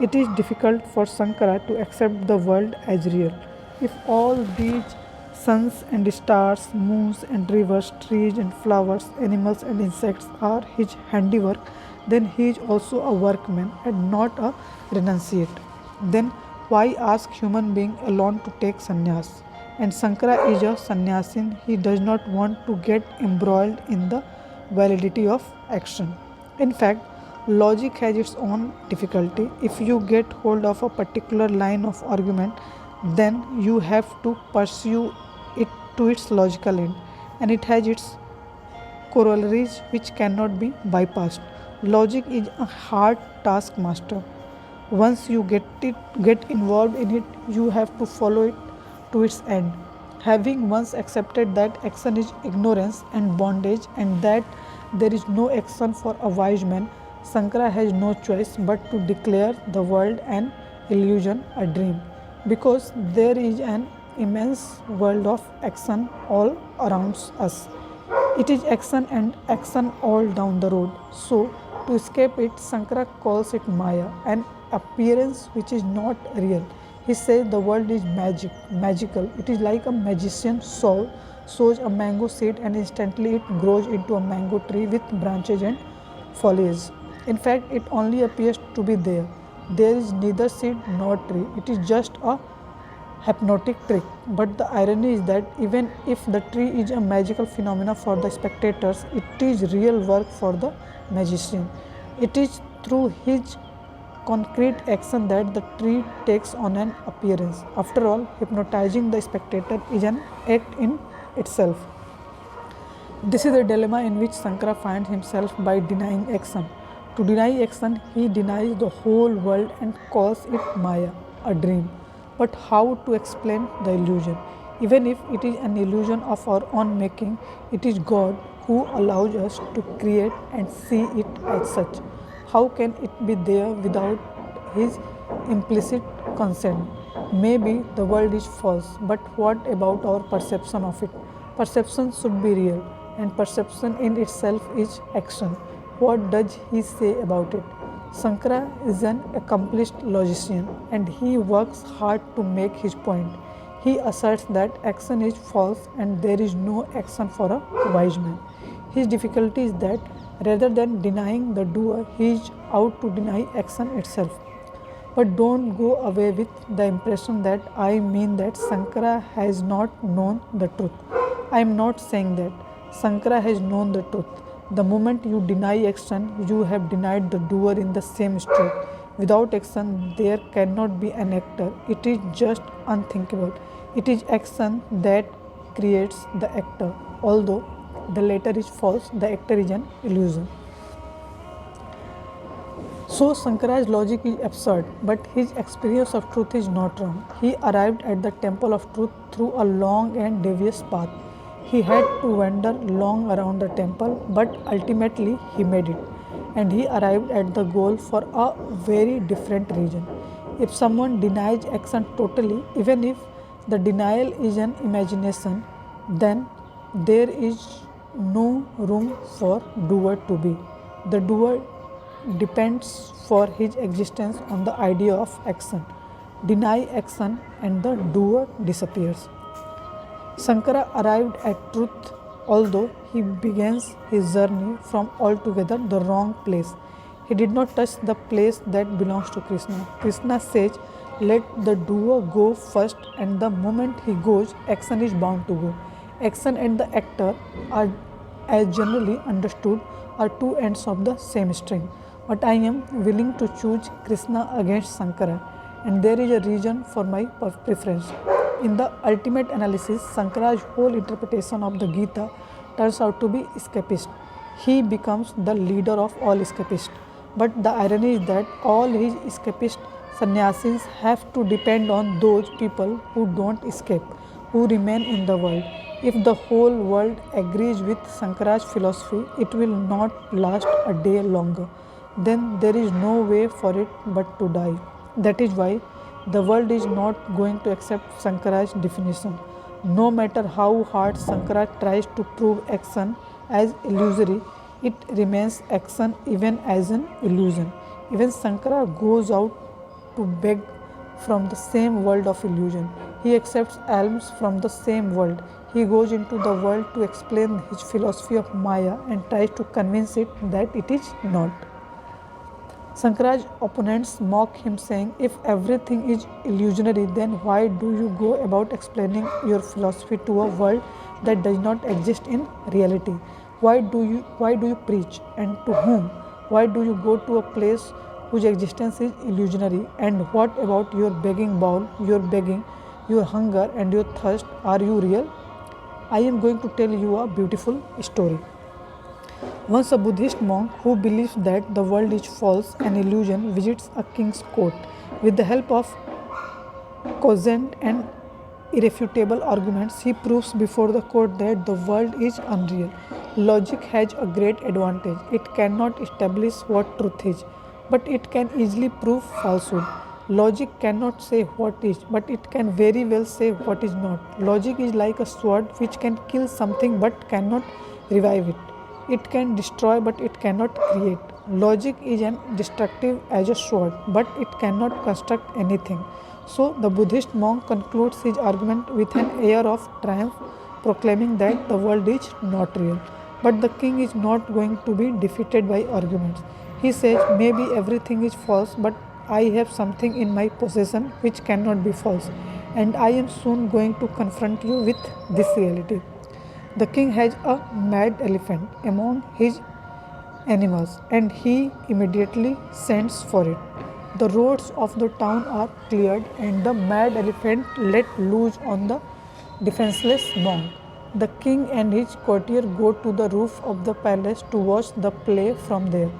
It is difficult for Shankara to accept the world as real. If all these suns and stars, moons and rivers, trees and flowers, animals and insects are his handiwork, then he is also a workman and not a renunciate. Then why ask human being alone to take sannyas? And Shankara is a sannyasin. He does not want to get embroiled in the validity of action. In fact, logic has its own difficulty. If you get hold of a particular line of argument, then you have to pursue it to its logical end, and it has its corollaries which cannot be bypassed. Logic is a hard taskmaster. Once you get involved in it, you have to follow it to its end. Having once accepted that action is ignorance and bondage and that there is no action for a wise man, Shankara has no choice but to declare the world an illusion, a dream, because there is an immense world of action all around us. It is action and action all down the road. So, to escape it, Shankara calls it Maya, an appearance which is not real. He says the world is magical. It is like a magician sows a mango seed and instantly it grows into a mango tree with branches and foliage. In fact, it only appears to be there. There is neither seed nor tree. It is just a hypnotic trick. But the irony is that even if the tree is a magical phenomena for the spectators, it is real work for the magician. It is through his concrete action that the tree takes on an appearance. After all, hypnotizing the spectator is an act in itself. This is the dilemma in which Shankara finds himself by denying action. To deny action, he denies the whole world and calls it Maya, a dream. But how to explain the illusion? Even if it is an illusion of our own making, it is God who allows us to create and see it as such. How can it be there without His implicit consent? Maybe the world is false, but what about our perception of it? Perception should be real, and perception in itself is action. What does he say about it? Shankara is an accomplished logician and he works hard to make his point. He asserts that action is false and there is no action for a wise man. His difficulty is that rather than denying the doer, he is out to deny action itself. But don't go away with the impression that I mean that Shankara has not known the truth. I am not saying that. Shankara has known the truth. The moment you deny action, you have denied the doer in the same stroke. Without action, there cannot be an actor. It is just unthinkable. It is action that creates the actor. Although the latter is false, the actor is an illusion. So Shankar's logic is absurd, but his experience of truth is not wrong. He arrived at the temple of truth through a long and devious path. He had to wander long around the temple, but ultimately he made it. And he arrived at the goal for a very different reason. If someone denies action totally, even if the denial is an imagination, then there is no room for doer to be. The doer depends for his existence on the idea of action. Deny action and the doer disappears. Sankara arrived at truth, although he begins his journey from altogether the wrong place. He did not touch the place that belongs to Krishna. Krishna says, let the doer go first, and the moment he goes, action is bound to go. Action and the actor are, as generally understood, are two ends of the same string. But I am willing to choose Krishna against Sankara, and there is a reason for my preference. In the ultimate analysis, Sankara's whole interpretation of the Gita turns out to be escapist. He becomes the leader of all escapists. But the irony is that all his escapist sannyasis have to depend on those people who don't escape, who remain in the world. If the whole world agrees with Sankara's philosophy, it will not last a day longer. Then there is no way for it but to die. That is why the world is not going to accept Sankara's definition. No matter how hard Sankara tries to prove action as illusory, it remains action even as an illusion. Even Sankara goes out to beg from the same world of illusion. He accepts alms from the same world. He goes into the world to explain his philosophy of Maya and tries to convince it that it is not. Shankara's opponents mock him, saying, if everything is illusionary, then why do you go about explaining your philosophy to a world that does not exist in reality? Why do you preach, and to whom? Why do you go to a place whose existence is illusionary? And what about your begging bowl, your begging, your hunger and your thirst? Are you real? I am going to tell you a beautiful story. Once a Buddhist monk who believes that the world is false and illusion visits a king's court. With the help of cogent and irrefutable arguments, he proves before the court that the world is unreal. Logic has a great advantage. It cannot establish what truth is, but it can easily prove falsehood. Logic cannot say what is, but it can very well say what is not. Logic is like a sword which can kill something but cannot revive it. It can destroy but it cannot create. Logic is as destructive as a sword, but it cannot construct anything. So the Buddhist monk concludes his argument with an air of triumph, proclaiming that the world is not real. But the king is not going to be defeated by arguments. He says, maybe everything is false, but I have something in my possession which cannot be false, and I am soon going to confront you with this reality. The king has a mad elephant among his animals, and he immediately sends for it. The roads of the town are cleared, and the mad elephant let loose on the defenseless monk. The king and his courtier go to the roof of the palace to watch the play from there.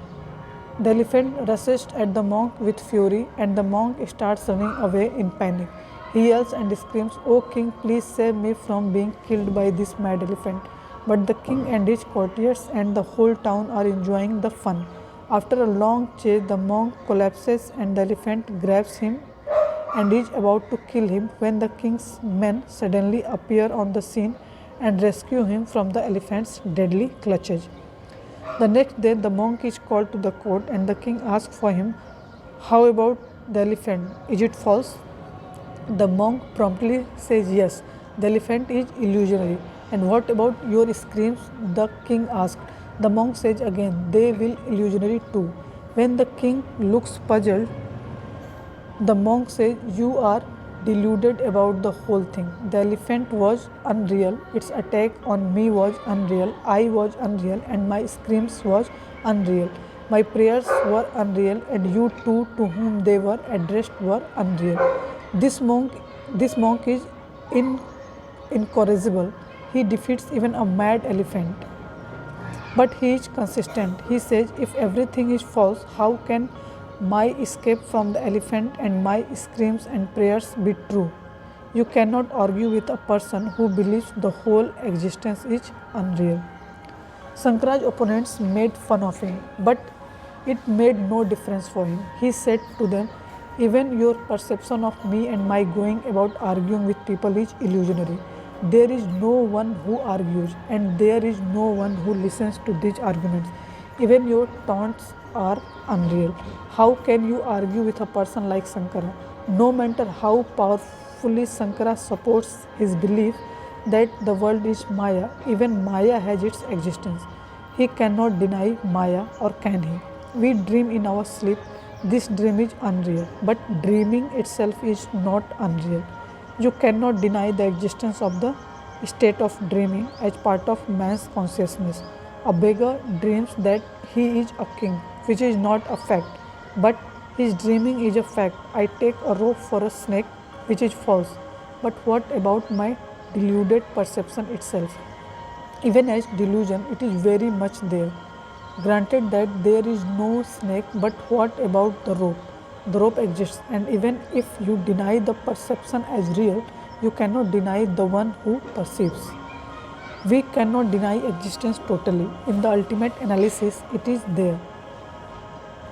The elephant rushes at the monk with fury, and the monk starts running away in panic. He yells and screams, "O king, please save me from being killed by this mad elephant." But the king and his courtiers and the whole town are enjoying the fun. After a long chase, the monk collapses and the elephant grabs him and is about to kill him when the king's men suddenly appear on the scene and rescue him from the elephant's deadly clutches. The next day, the monk is called to the court and the king asks for him. How about the elephant? Is it false? The monk promptly says yes, the elephant is illusionary. And what about your screams? The king asked. The monk says again, they will illusionary too. When the king looks puzzled, the monk says, you are deluded about the whole thing. The elephant was unreal, its attack on me was unreal, I was unreal, and my screams was unreal. My prayers were unreal, and you too to whom they were addressed were unreal. This monk is incorrigible. He defeats even a mad elephant. But he is consistent. He says, if everything is false, how can my escape from the elephant and my screams and prayers be true. You cannot argue with a person who believes the whole existence is unreal. Sankaraj's opponents made fun of him, but it made no difference for him. He said to them, even your perception of me and my going about arguing with people is illusionary. There is no one who argues, and there is no one who listens to these arguments. Even your taunts are unreal. How can you argue with a person like Sankara? No matter how powerfully Sankara supports his belief that the world is Maya, even Maya has its existence. He cannot deny Maya, or can he? We dream in our sleep. This dream is unreal, but dreaming itself is not unreal. You cannot deny the existence of the state of dreaming as part of man's consciousness. A beggar dreams that he is a king, which is not a fact, but his dreaming is a fact. I take a rope for a snake, which is false. But what about my deluded perception itself? Even as delusion, it is very much there. Granted that there is no snake, but what about the rope? The rope exists, and even if you deny the perception as real, you cannot deny the one who perceives. We cannot deny existence totally. In the ultimate analysis, it is there.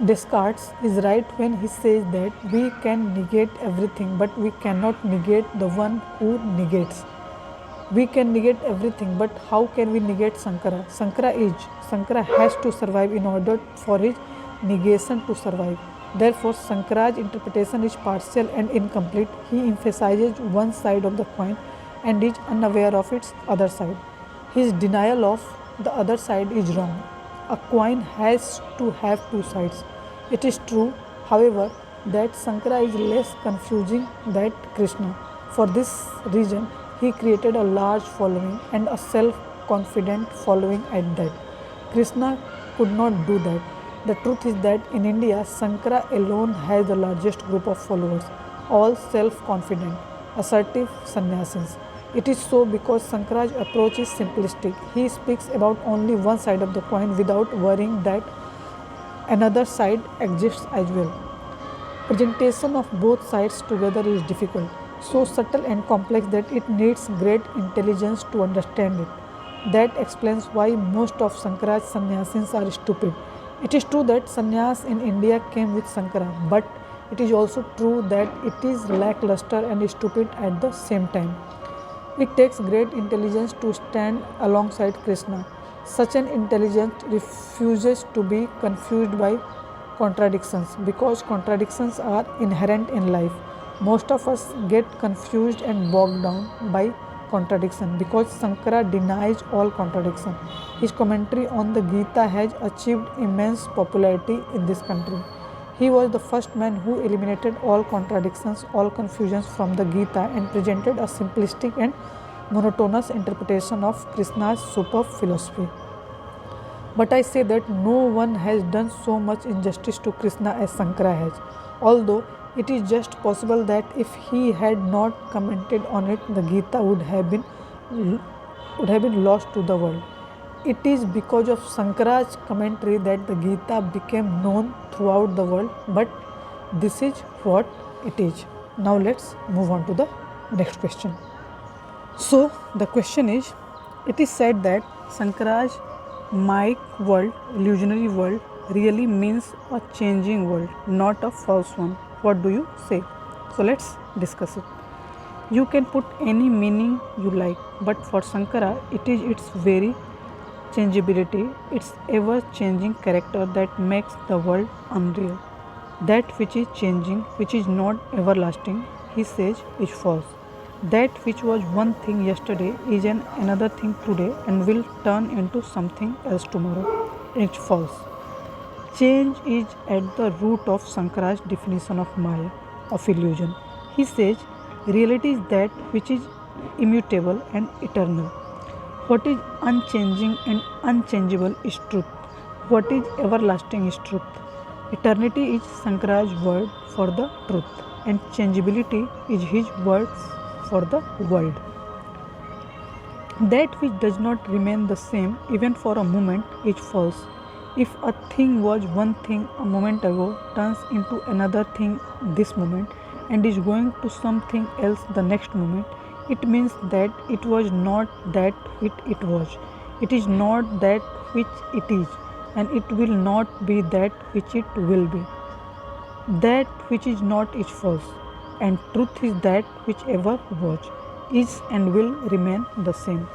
Descartes is right when he says that we can negate everything, but we cannot negate the one who negates. We can negate everything, but how can we negate Sankara? Sankara has to survive in order for his negation to survive. Therefore, Sankara's interpretation is partial and incomplete. He emphasizes one side of the coin and is unaware of its other side. His denial of the other side is wrong. A coin has to have two sides. It is true, however, that Sankara is less confusing than Krishna. For this reason, he created a large following and a self-confident following at that. Krishna could not do that. The truth is that in India, Sankara alone has the largest group of followers, all self-confident, assertive sannyasis. It is so because Sankara's approach is simplistic. He speaks about only one side of the coin without worrying that another side exists as well. Presentation of both sides together is difficult, so subtle and complex that it needs great intelligence to understand it. That explains why most of Sankara's sannyasis are stupid. It is true that sannyas in India came with Sankara, but it is also true that it is lackluster and stupid at the same time. It takes great intelligence to stand alongside Krishna. Such an intelligence refuses to be confused by contradictions because contradictions are inherent in life. Most of us get confused and bogged down by contradiction because Sankara denies all contradiction. His commentary on the Gita has achieved immense popularity in this country. He was the first man who eliminated all contradictions, all confusions from the Gita and presented a simplistic and monotonous interpretation of Krishna's superb philosophy. But I say that no one has done so much injustice to Krishna as Sankara has, although it is just possible that if he had not commented on it, the Gita would have been lost to the world. It is because of Sankara's commentary that the Gita became known throughout the world, but this is what it is. Now let's move on to the next question. So the question is, it is said that Sankara's Maya world, illusionary world, really means a changing world, not a false one. What do you say? So let's discuss it. You can put any meaning you like, but for Sankara, it is its very changeability, its ever-changing character that makes the world unreal. That which is changing, which is not everlasting, he says, is false. That which was one thing yesterday is another thing today and will turn into something else tomorrow. It's false. Change is at the root of Sankara's definition of Maya, of illusion. He says, reality is that which is immutable and eternal. What is unchanging and unchangeable is truth. What is everlasting is truth. Eternity is Sankara's word for the truth, and changeability is his word for the world. That which does not remain the same even for a moment is false. If a thing was one thing a moment ago, turns into another thing this moment, and is going to something else the next moment, it means that it was not that which it was. It is not that which it is, and it will not be that which it will be. That which is not is false, and truth is that which ever was, is, and will remain the same.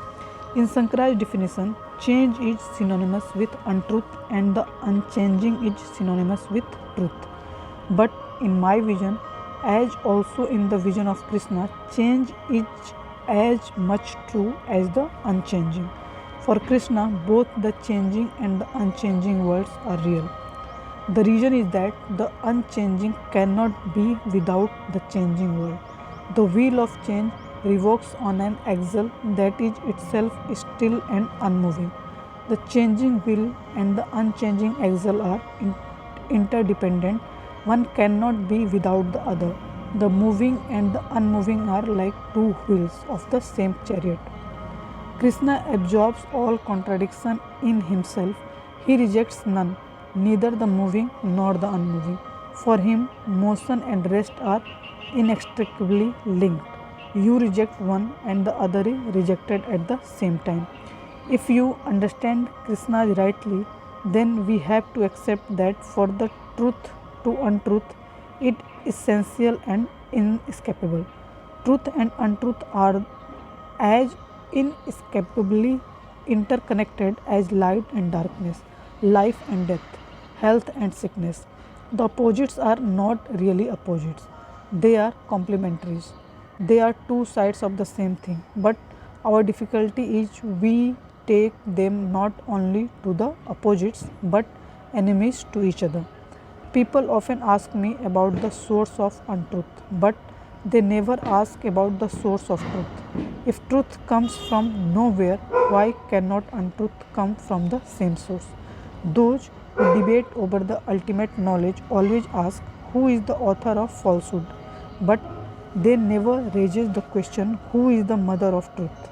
In Sankara's definition, change is synonymous with untruth and the unchanging is synonymous with truth. But in my vision, as also in the vision of Krishna, change is as much true as the unchanging. For Krishna, both the changing and the unchanging worlds are real. The reason is that the unchanging cannot be without the changing world. The wheel of change revolves on an axle that is itself still and unmoving. The changing wheel and the unchanging axle are interdependent. One cannot be without the other. The moving and the unmoving are like two wheels of the same chariot. Krishna absorbs all contradiction in himself. He rejects none, neither the moving nor the unmoving. For him, motion and rest are inextricably linked. You reject one and the other is rejected at the same time. If you understand Krishna rightly, then we have to accept that for the truth to untruth, it is essential and inescapable. Truth and untruth are as inescapably interconnected as light and darkness, life and death, health and sickness. The opposites are not really opposites, they are complementaries. They are two sides of the same thing, but our difficulty is we take them not only to the opposites but enemies to each other. People often ask me about the source of untruth, but they never ask about the source of truth. If truth comes from nowhere, why cannot untruth come from the same source? Those who debate over the ultimate knowledge always ask who is the author of falsehood, but they never raises the question who is the mother of truth.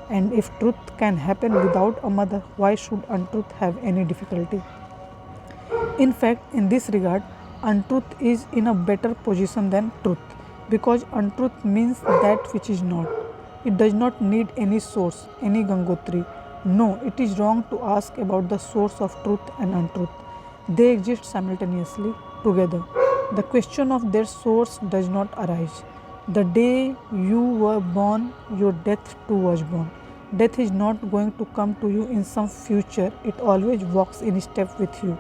And if truth can happen without a mother, why should untruth have any difficulty? In fact, in this regard, untruth is in a better position than truth, because untruth means that which is not. It does not need any source, any Gangotri. No, it is wrong to ask about the source of truth and untruth. They exist simultaneously together. The question of their source does not arise. The day you were born, your death too was born. Death is not going to come to you in some future, it always walks in step with you.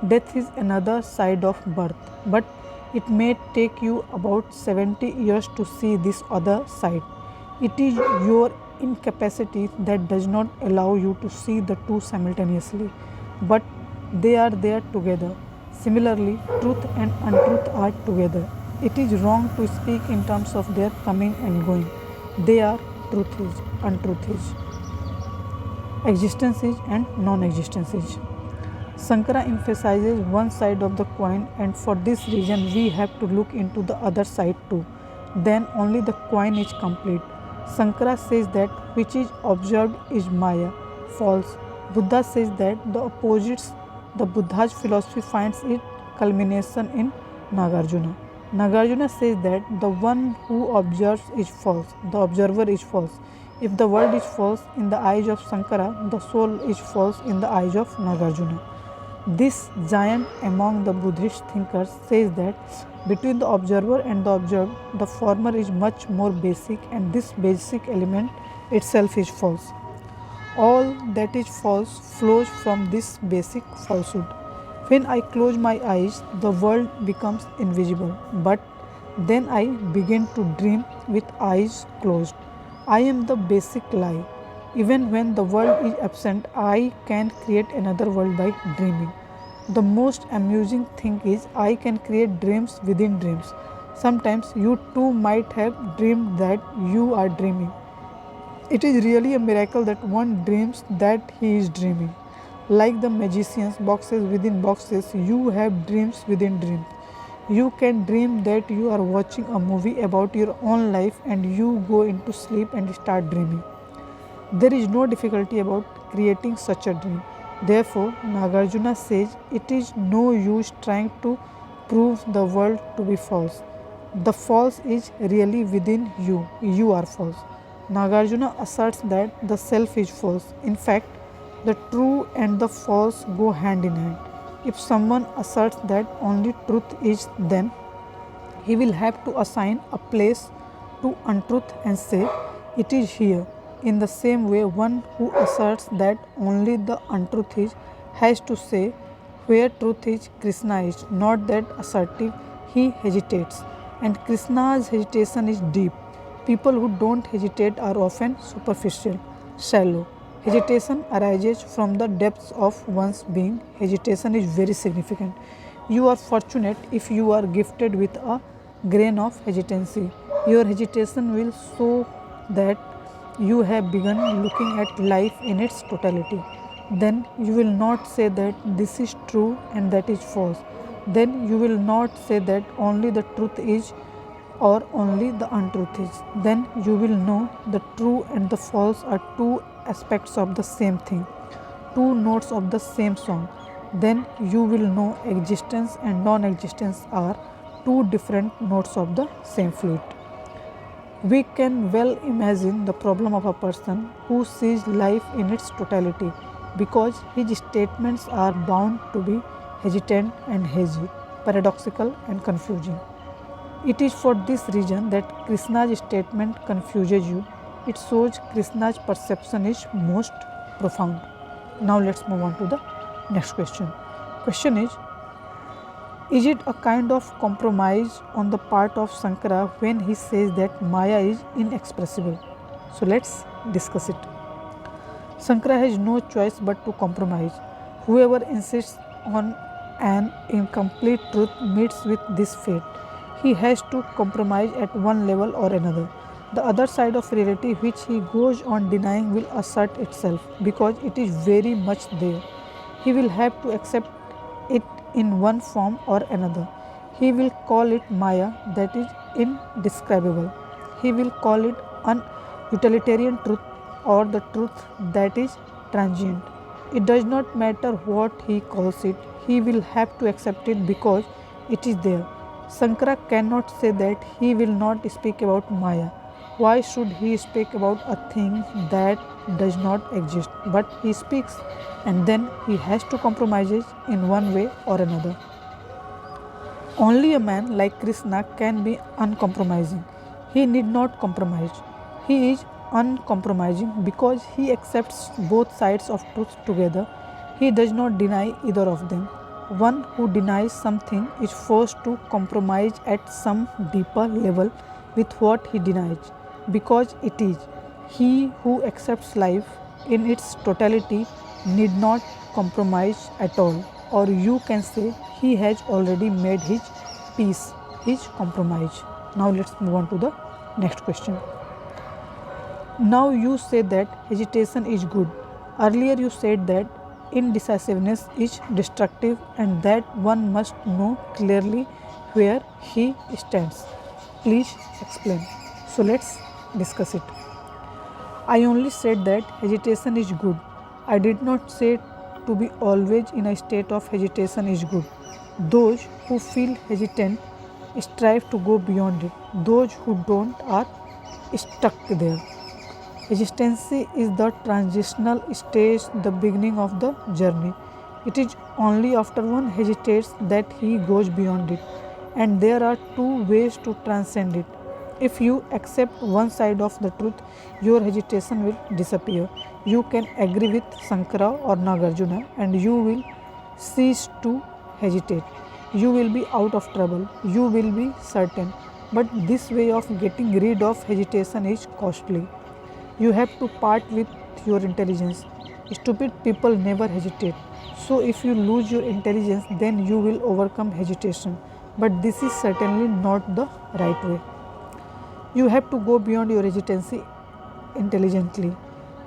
Death is another side of birth, but it may take you about 70 years to see this other side. It is your incapacity that does not allow you to see the two simultaneously, but they are there together. Similarly, truth and untruth are together. It is wrong to speak in terms of their coming and going. They are truth is, untruth is, existence is, and non-existence is. Sankara emphasizes one side of the coin, and for this reason we have to look into the other side too. Then only the coin is complete. Sankara says that which is observed is Maya, false. Buddha says that the opposites, the Buddha's philosophy finds its culmination in Nagarjuna. Nagarjuna says that the one who observes is false, the observer is false. If the world is false in the eyes of Sankara, the soul is false in the eyes of Nagarjuna. This giant among the Buddhist thinkers says that between the observer and the observed, the former is much more basic, and this basic element itself is false. All that is false flows from this basic falsehood. When I close my eyes, the world becomes invisible, but then I begin to dream with eyes closed. I am the basic lie. Even when the world is absent, I can create another world by dreaming. The most amusing thing is I can create dreams within dreams. Sometimes you too might have dreamed that you are dreaming. It is really a miracle that one dreams that he is dreaming. Like the magician's boxes within boxes, you have dreams within dreams. You can dream that you are watching a movie about your own life and you go into sleep and start dreaming. There is no difficulty about creating such a dream. Therefore, Nagarjuna says it is no use trying to prove the world to be false. The false is really within you. You are false. Nagarjuna asserts that the self is false. In fact, the true and the false go hand in hand. If someone asserts that only truth is, then he will have to assign a place to untruth and say, it is here. In the same way, one who asserts that only the untruth is has to say, where truth is, Krishna is. Not that assertive, he hesitates. And Krishna's hesitation is deep. People who don't hesitate are often superficial, shallow. Hesitation arises from the depths of one's being. Hesitation is very significant. You are fortunate if you are gifted with a grain of hesitancy. Your hesitation will show that you have begun looking at life in its totality. Then you will not say that this is true and that is false. Then you will not say that only the truth is or only the untruth is. Then you will know the true and the false are two aspects of the same thing, two notes of the same song. Then you will know existence and non existence are two different notes of the same flute. We can well imagine the problem of a person who sees life in its totality because his statements are bound to be hesitant and hazy, paradoxical and confusing. It is for this reason that Krishna's statement confuses you. It shows Krishna's perception is most profound. Now let's move on to the next question. Question is it a kind of compromise on the part of Shankara when he says that Maya is inexpressible? So let's discuss it. Shankara has no choice but to compromise. Whoever insists on an incomplete truth meets with this fate. He has to compromise at one level or another. The other side of reality, which he goes on denying, will assert itself because it is very much there. He will have to accept it in one form or another. He will call it Maya, that is indescribable. He will call it an utilitarian truth or the truth that is transient. It does not matter what he calls it, he will have to accept it because it is there. Sankara cannot say that he will not speak about Maya. Why should he speak about a thing that does not exist? But he speaks, and then he has to compromise in one way or another. Only a man like Krishna can be uncompromising. He need not compromise. He is uncompromising because he accepts both sides of truth together. He does not deny either of them. One who denies something is forced to compromise at some deeper level with what he denies because it is. He who accepts life in its totality need not compromise at all, or you can say he has already made his peace, his compromise. Now let's move on to the next question. Now you say that hesitation is good. Earlier you said that indecisiveness is destructive and that one must know clearly where he stands. Please explain. So let's discuss it. I only said that hesitation is good. I did not say to be always in a state of hesitation is good. Those who feel hesitant strive to go beyond it. Those who don't are stuck there. Hesitancy is the transitional stage, the beginning of the journey. It is only after one hesitates that he goes beyond it. And there are two ways to transcend it. If you accept one side of the truth, your hesitation will disappear. You can agree with Sankara or Nagarjuna and you will cease to hesitate. You will be out of trouble. You will be certain. But this way of getting rid of hesitation is costly. You have to part with your intelligence. Stupid people never hesitate. So if you lose your intelligence, then you will overcome hesitation. But this is certainly not the right way. You have to go beyond your hesitancy intelligently.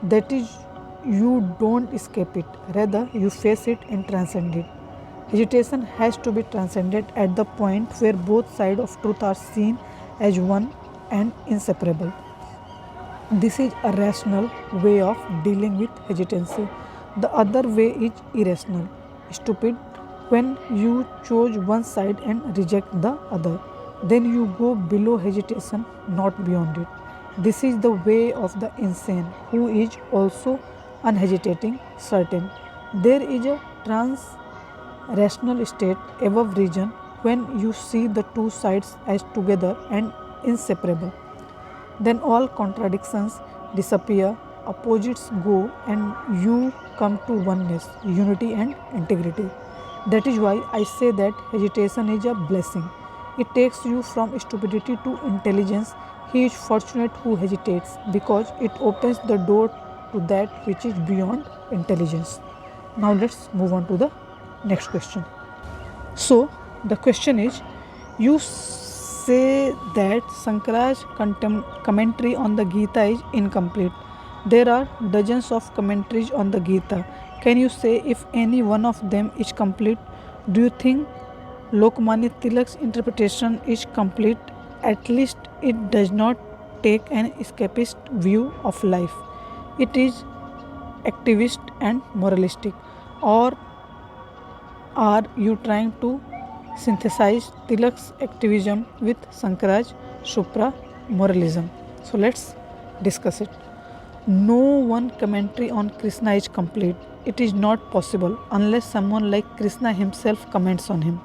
That is, you don't escape it. Rather, you face it and transcend it. Hesitation has to be transcended at the point where both sides of truth are seen as one and inseparable. This is a rational way of dealing with hesitancy. The other way is irrational, stupid, when you choose one side and reject the other. Then you go below hesitation, not beyond it. This is the way of the insane, who is also unhesitating, certain. There is a trans rational state above reason when you see the two sides as together and inseparable. Then all contradictions disappear, opposites go, and you come to oneness, unity, and integrity. That is why I say that hesitation is a blessing. It takes you from stupidity to intelligence. He is fortunate who hesitates because it opens the door to that which is beyond intelligence. Now let's move on to the next question. So the question is, you say that Shankaracharya's commentary on the Gita is incomplete. There are dozens of commentaries on the Gita. Can you say if any one of them is complete? Do you think Lokmanya Tilak's interpretation is complete? At least it does not take an escapist view of life. It is activist and moralistic. Or are you trying to synthesize Tilak's activism with Shankaracharya's supra moralism? So let's discuss it. No one commentary on Krishna is complete. It is not possible unless someone like Krishna himself comments on him.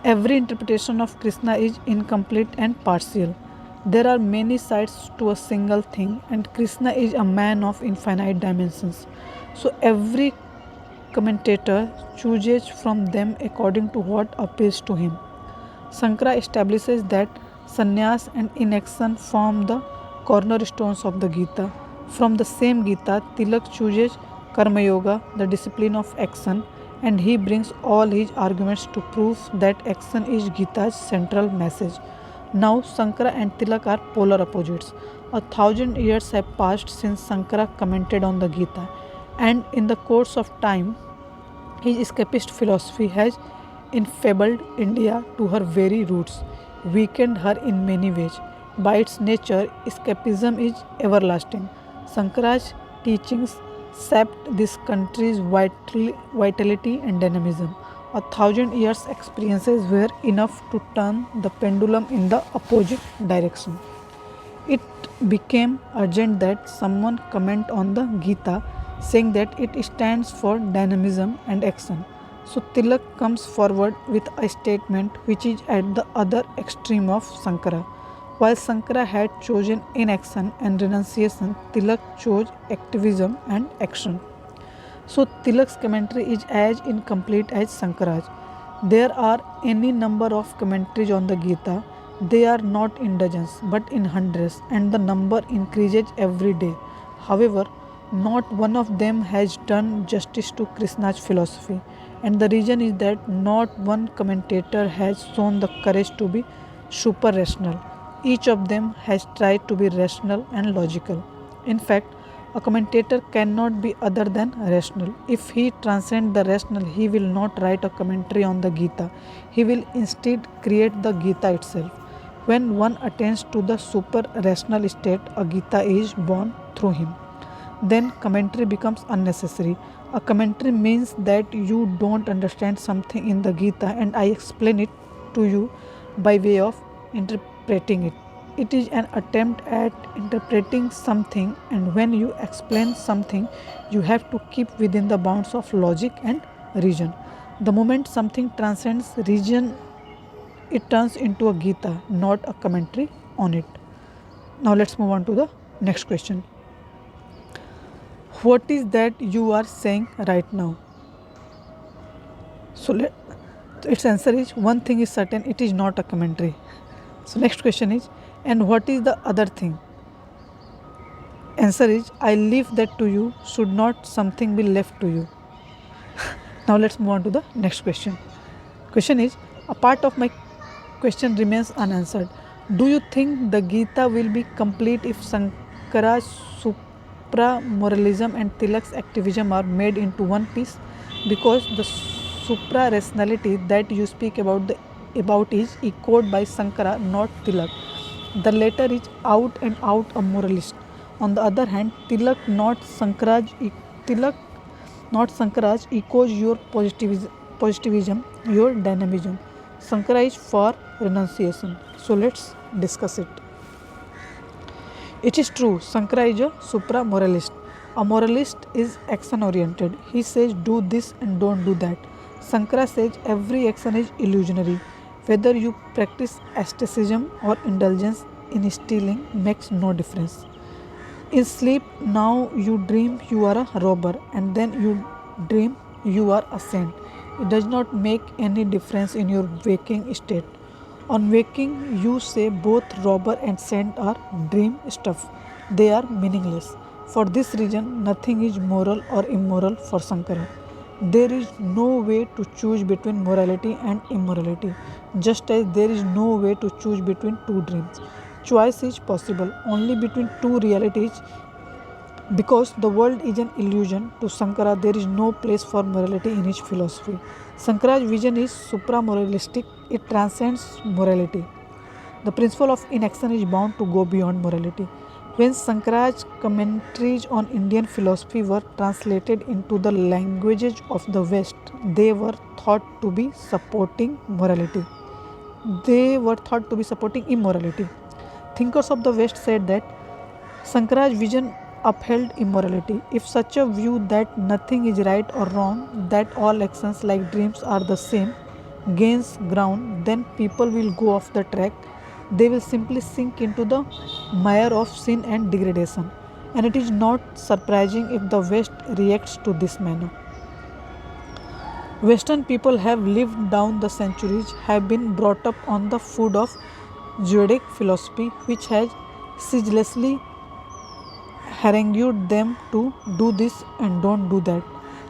Every interpretation of Krishna is incomplete and partial. There are many sides to a single thing, and Krishna is a man of infinite dimensions. So every commentator chooses from them according to what appeals to him. Shankara establishes that sannyas and inaction form the cornerstones of the Gita. From the same Gita, Tilak chooses Karma Yoga, the discipline of action, and he brings all his arguments to prove that action is Gita's central message. Now, Shankara and Tilak are polar opposites. 1,000 years have passed since Shankara commented on the Gita, and in the course of time, his escapist philosophy has enfeebled India to her very roots, weakened her in many ways. By its nature, escapism is everlasting. Shankaracharya's teachings sapped this country's vitality and dynamism. 1,000 years' experiences were enough to turn the pendulum in the opposite direction. It became urgent that someone comment on the Gita, saying that it stands for dynamism and action. So Tilak comes forward with a statement which is at the other extreme of Shankara. While Shankara had chosen inaction and renunciation, Tilak chose activism and action. So Tilak's commentary is as incomplete as Shankaraj. There are any number of commentaries on the Gita. They are not in dozens but in hundreds, and the number increases every day. However, not one of them has done justice to Krishna's philosophy, and the reason is that not one commentator has shown the courage to be super rational. Each of them has tried to be rational and logical. In fact, a commentator cannot be other than rational. If he transcends the rational, he will not write a commentary on the Gita. He will instead create the Gita itself. When one attains to the super rational state, a Gita is born through him. Then commentary becomes unnecessary. A commentary means that you don't understand something in the Gita and I explain it to you by way of interpreting it. It is an attempt at interpreting something, and when you explain something, you have to keep within the bounds of logic and reason. The moment something transcends reason, it turns into a Gita, not a commentary on it. Now let's move on to the next question. What is that you are saying right now? So its answer is, one thing is certain, it is not a commentary. So next question is, and what is the other thing? Answer is, I leave that to you. Should not something be left to you? Now let's move on to the next question. Question is, a part of my question remains unanswered. Do you think the Gita will be complete if Shankara's supra-moralism and Tilak's activism are made into one piece? Because the supra-rationality that you speak about is echoed by Shankara, not Tilak. The latter is out and out a moralist. On the other hand, Tilak, not Shankaraj, Tilak not Sankaraj, echoes your positivism, your dynamism. Sankara is for renunciation. So let's discuss it. It is true, Sankara is a supra moralist. A moralist is action oriented. He says do this and don't do that. Sankara says every action is illusionary. Whether you practice asceticism or indulgence in stealing makes no difference. In sleep, now you dream you are a robber, and then you dream you are a saint. It does not make any difference in your waking state. On waking, you say both robber and saint are dream stuff. They are meaningless. For this reason, nothing is moral or immoral for Sankara. There is no way to choose between morality and immorality, just as there is no way to choose between two dreams. Choice is possible only between two realities because the world is an illusion. To Sankara, there is no place for morality in his philosophy. Sankara's vision is supra-moralistic, it transcends morality. The principle of inaction is bound to go beyond morality. When Sankara's commentaries on Indian philosophy were translated into the languages of the West, they were thought to be supporting morality. They were thought to be supporting immorality. Thinkers of the West said that Sankara's vision upheld immorality. If such a view that nothing is right or wrong, that all actions like dreams are the same, gains ground, then people will go off the track. They will simply sink into the mire of sin and degradation. And it is not surprising if the West reacts to this manner. Western people have lived down the centuries, have been brought up on the food of Judaic philosophy, which has ceaselessly harangued them to do this and don't do that.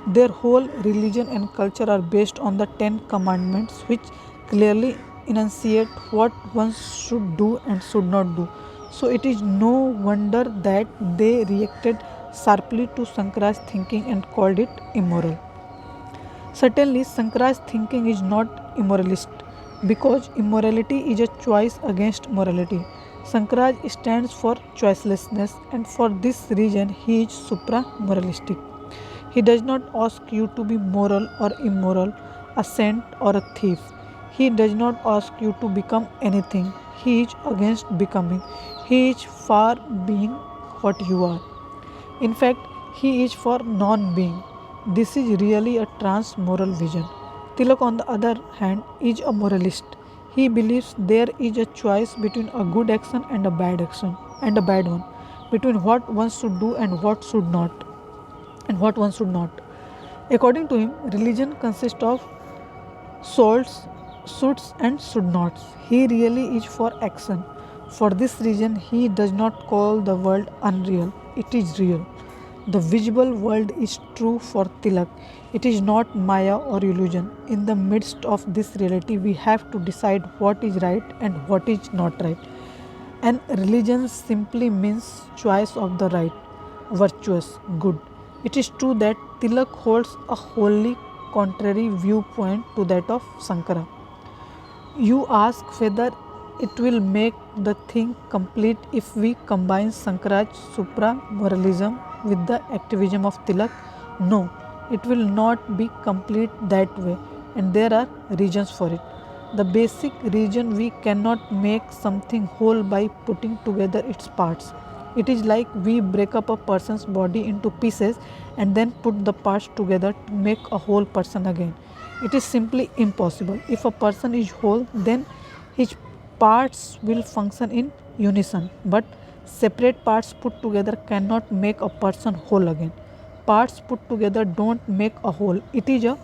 Their whole religion and culture are based on the Ten Commandments, which clearly enunciate what one should do and should not do. So it is no wonder that they reacted sharply to Sankara's thinking and called it immoral. Certainly, Sankara's thinking is not immoralist because immorality is a choice against morality. Sankaraj stands for choicelessness, and for this reason he is supra moralistic. He does not ask you to be moral or immoral, a saint or a thief. He does not ask you to become anything. He is against becoming. He is for being what you are. In fact, he is for non being. This is really a trans moral vision. Tilak, on the other hand, is a moralist. He believes there is a choice between a good action and a bad action and a bad one, between what one should do and what should not, and what one should not. According to him, religion consists of shoulds, shoulds, and should nots. He really is for action. For this reason, he does not call the world unreal, it is real. The visible world is true for Tilak. It is not Maya or illusion. In the midst of this reality, we have to decide what is right and what is not right. And religion simply means choice of the right, virtuous, good. It is true that Tilak holds a wholly contrary viewpoint to that of Sankara. You ask whether it will make the thing complete if we combine Sankaraj supra moralism with the activism of Tilak? No, it will not be complete that way, and there are reasons for it. The basic reason we cannot make something whole by putting together its parts. It is like we break up a person's body into pieces and then put the parts together to make a whole person again. It is simply impossible. If a person is whole, then his parts will function in unison, but separate parts put together cannot make a person whole again. Parts put together don't make a whole. It is a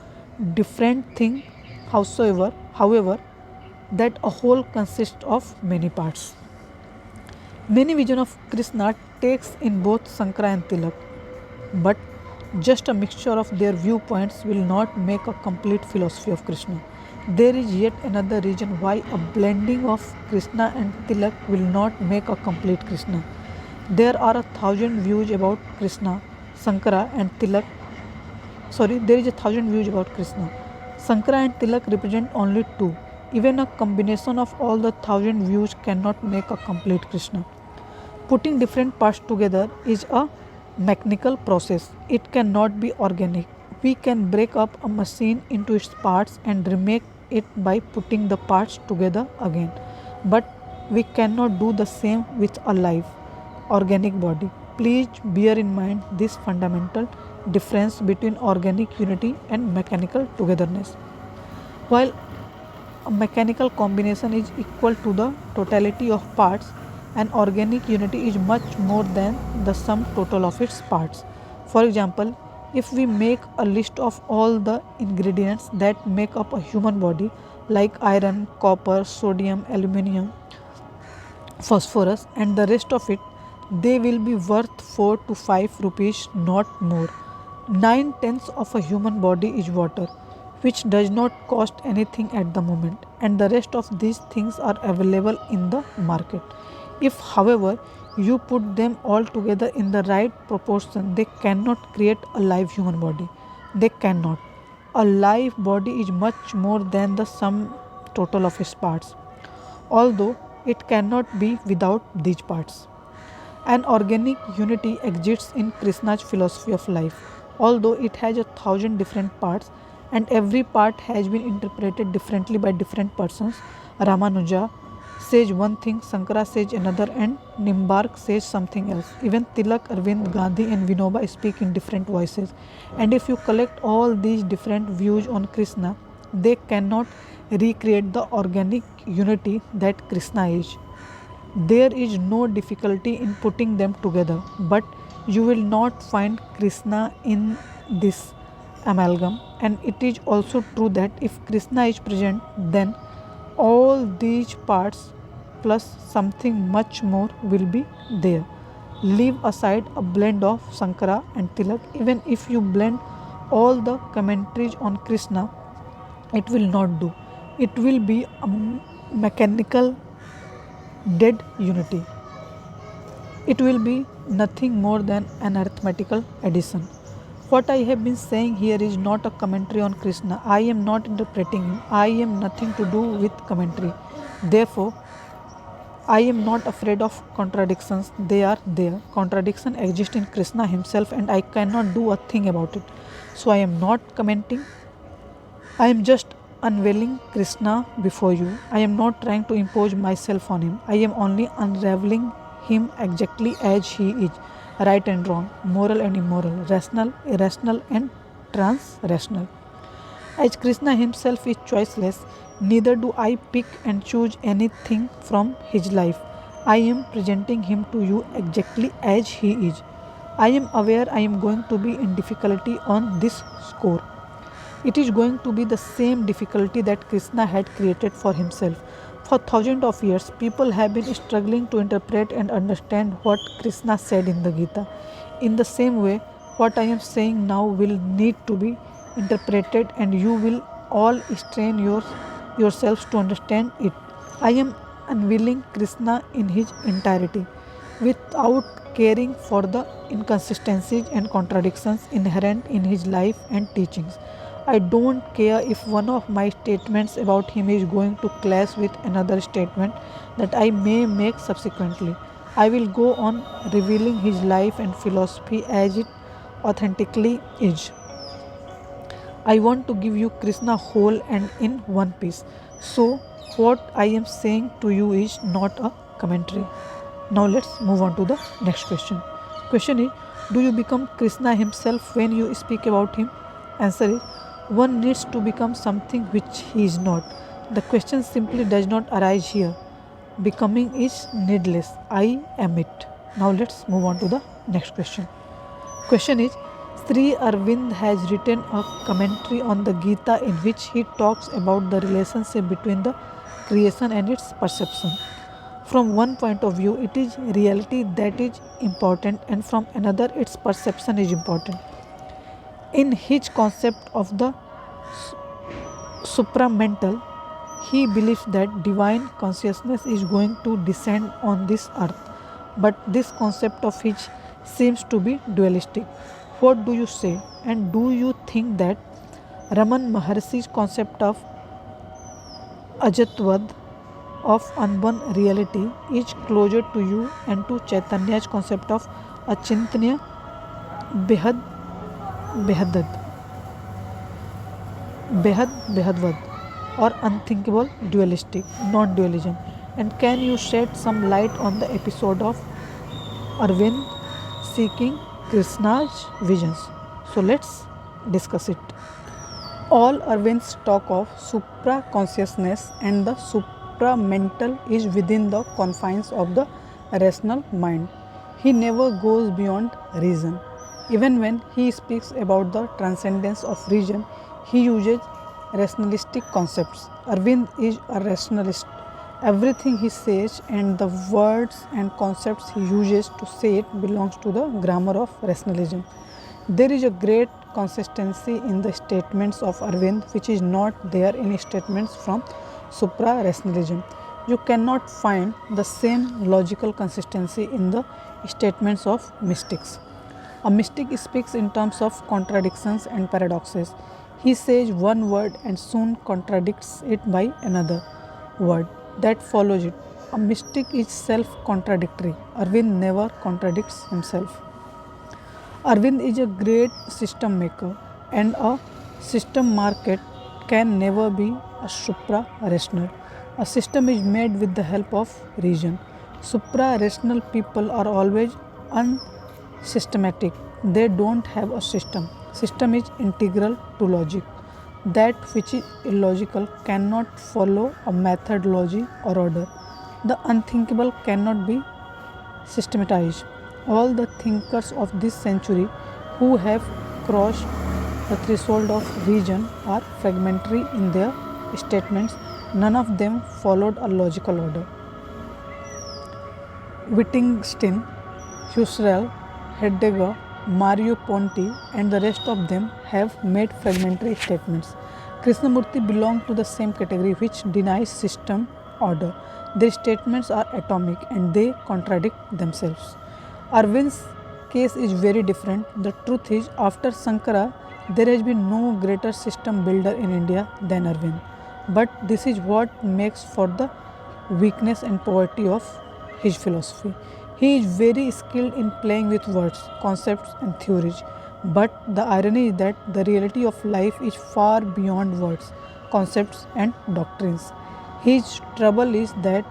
different thing, however, that a whole consists of many parts. Many vision of Krishna takes in both Sankara and Tilak, but just a mixture of their viewpoints will not make a complete philosophy of Krishna. There is yet another reason why a blending of Krishna and Tilak will not make a complete Krishna. There are 1,000 views about Krishna, Sankara and Tilak. There is 1,000 views about Krishna. Sankara and Tilak represent only two. Even a combination of all the 1,000 views cannot make a complete Krishna. Putting different parts together is a mechanical process. It cannot be organic. We can break up a machine into its parts and remake it by putting the parts together again. But we cannot do the same with a live, organic body. Please bear in mind this fundamental difference between organic unity and mechanical togetherness. While a mechanical combination is equal to the totality of parts, an organic unity is much more than the sum total of its parts. For example, if we make a list of all the ingredients that make up a human body, like iron, copper, sodium, aluminium, phosphorus, and the rest of it, they will be worth 4 to 5 rupees, not more. 9 tenths of a human body is water, which does not cost anything at the moment, and the rest of these things are available in the market. If, however, you put them all together in the right proportion, they cannot create a live human body. They cannot. A live body is much more than the sum total of its parts, although it cannot be without these parts. An organic unity exists in Krishna's philosophy of life, although it has 1,000 different parts and every part has been interpreted differently by different persons. Ramanuja says one thing, Sankara says another, and Nimbark says something else. Even Tilak, Arvind, Gandhi, and Vinoba speak in different voices. And if you collect all these different views on Krishna, they cannot recreate the organic unity that Krishna is. There is no difficulty in putting them together, but you will not find Krishna in this amalgam. And it is also true that if Krishna is present, then all these parts plus something much more will be there. Leave aside a blend of Sankara and Tilak. Even if you blend all the commentaries on Krishna, it will not do. It will be a mechanical dead unity. It will be nothing more than an arithmetical addition. What I have been saying here is not a commentary on Krishna. I am not interpreting him. I am nothing to do with commentary. Therefore, I am not afraid of contradictions. They are there. Contradiction exists in Krishna himself and I cannot do a thing about it. So I am not commenting. I am just unveiling Krishna before you. I am not trying to impose myself on him. I am only unraveling him exactly as he is, right and wrong, moral and immoral, rational, irrational, and trans-rational. As Krishna himself is choiceless, neither do I pick and choose anything from his life. I am presenting him to you exactly as he is. I am aware I am going to be in difficulty on this score. It is going to be the same difficulty that Krishna had created for himself. For thousands of years, people have been struggling to interpret and understand what Krishna said in the Gita. In the same way, what I am saying now will need to be interpreted and you will all strain yourselves to understand it. I am unveiling Krishna in his entirety without caring for the inconsistencies and contradictions inherent in his life and teachings. I don't care if one of my statements about him is going to clash with another statement that I may make subsequently. I will go on revealing his life and philosophy as it authentically is. I want to give you Krishna whole and in one piece. So, what I am saying to you is not a commentary. Now, let's move on to the next question. Question is, do you become Krishna himself when you speak about him? Answer is, one needs to become something which he is not. The question simply does not arise here. Becoming is needless. I am it. Now let's move on to the next question. Question is, Sri Arvind has written a commentary on the Gita in which he talks about the relationship between the creation and its perception. From one point of view, it is reality that is important, and from another, its perception is important. In his concept of the supramental, he believes that divine consciousness is going to descend on this earth. But this concept of his seems to be dualistic. What do you say? And do you think that Raman Maharshi's concept of Ajatvad, of unborn reality, is closer to you and to Chaitanya's concept of Achintanya Behad Behadad? Behad Behadvad, or unthinkable dualistic, not dualism. And can you shed some light on the episode of Arvind seeking Krishna's visions? So let's discuss it. All Arvind's talk of supra consciousness and the supramental is within the confines of the rational mind. He never goes beyond reason. Even when he speaks about the transcendence of reason, he uses rationalistic concepts. Arvind is a rationalist. Everything he says and the words and concepts he uses to say it belongs to the grammar of rationalism. There is a great consistency in the statements of Arvind which is not there in statements from supra-rationalism. You cannot find the same logical consistency in the statements of mystics. A mystic speaks in terms of contradictions and paradoxes. He says one word and soon contradicts it by another word that follows it. A mystic is self-contradictory. Arvind never contradicts himself. Arvind is a great system maker, and a system market can never be a supra-rational. A system is made with the help of reason. Supra-rational people are always unsystematic. They don't have a system. System is integral to logic. That which is illogical cannot follow a methodology or order. The unthinkable cannot be systematized. All the thinkers of this century who have crossed the threshold of reason are fragmentary in their statements. None of them followed a logical order. Wittgenstein, Husserl, Heidegger, Mario Ponti, and the rest of them have made fragmentary statements. Krishnamurti belong to the same category which denies system order. Their statements are atomic and they contradict themselves. Arvind's case is very different. The truth is, after Sankara, there has been no greater system builder in India than Arvind. But this is what makes for the weakness and poverty of his philosophy. He is very skilled in playing with words, concepts, and theories. But the irony is that the reality of life is far beyond words, concepts, and doctrines. His trouble is that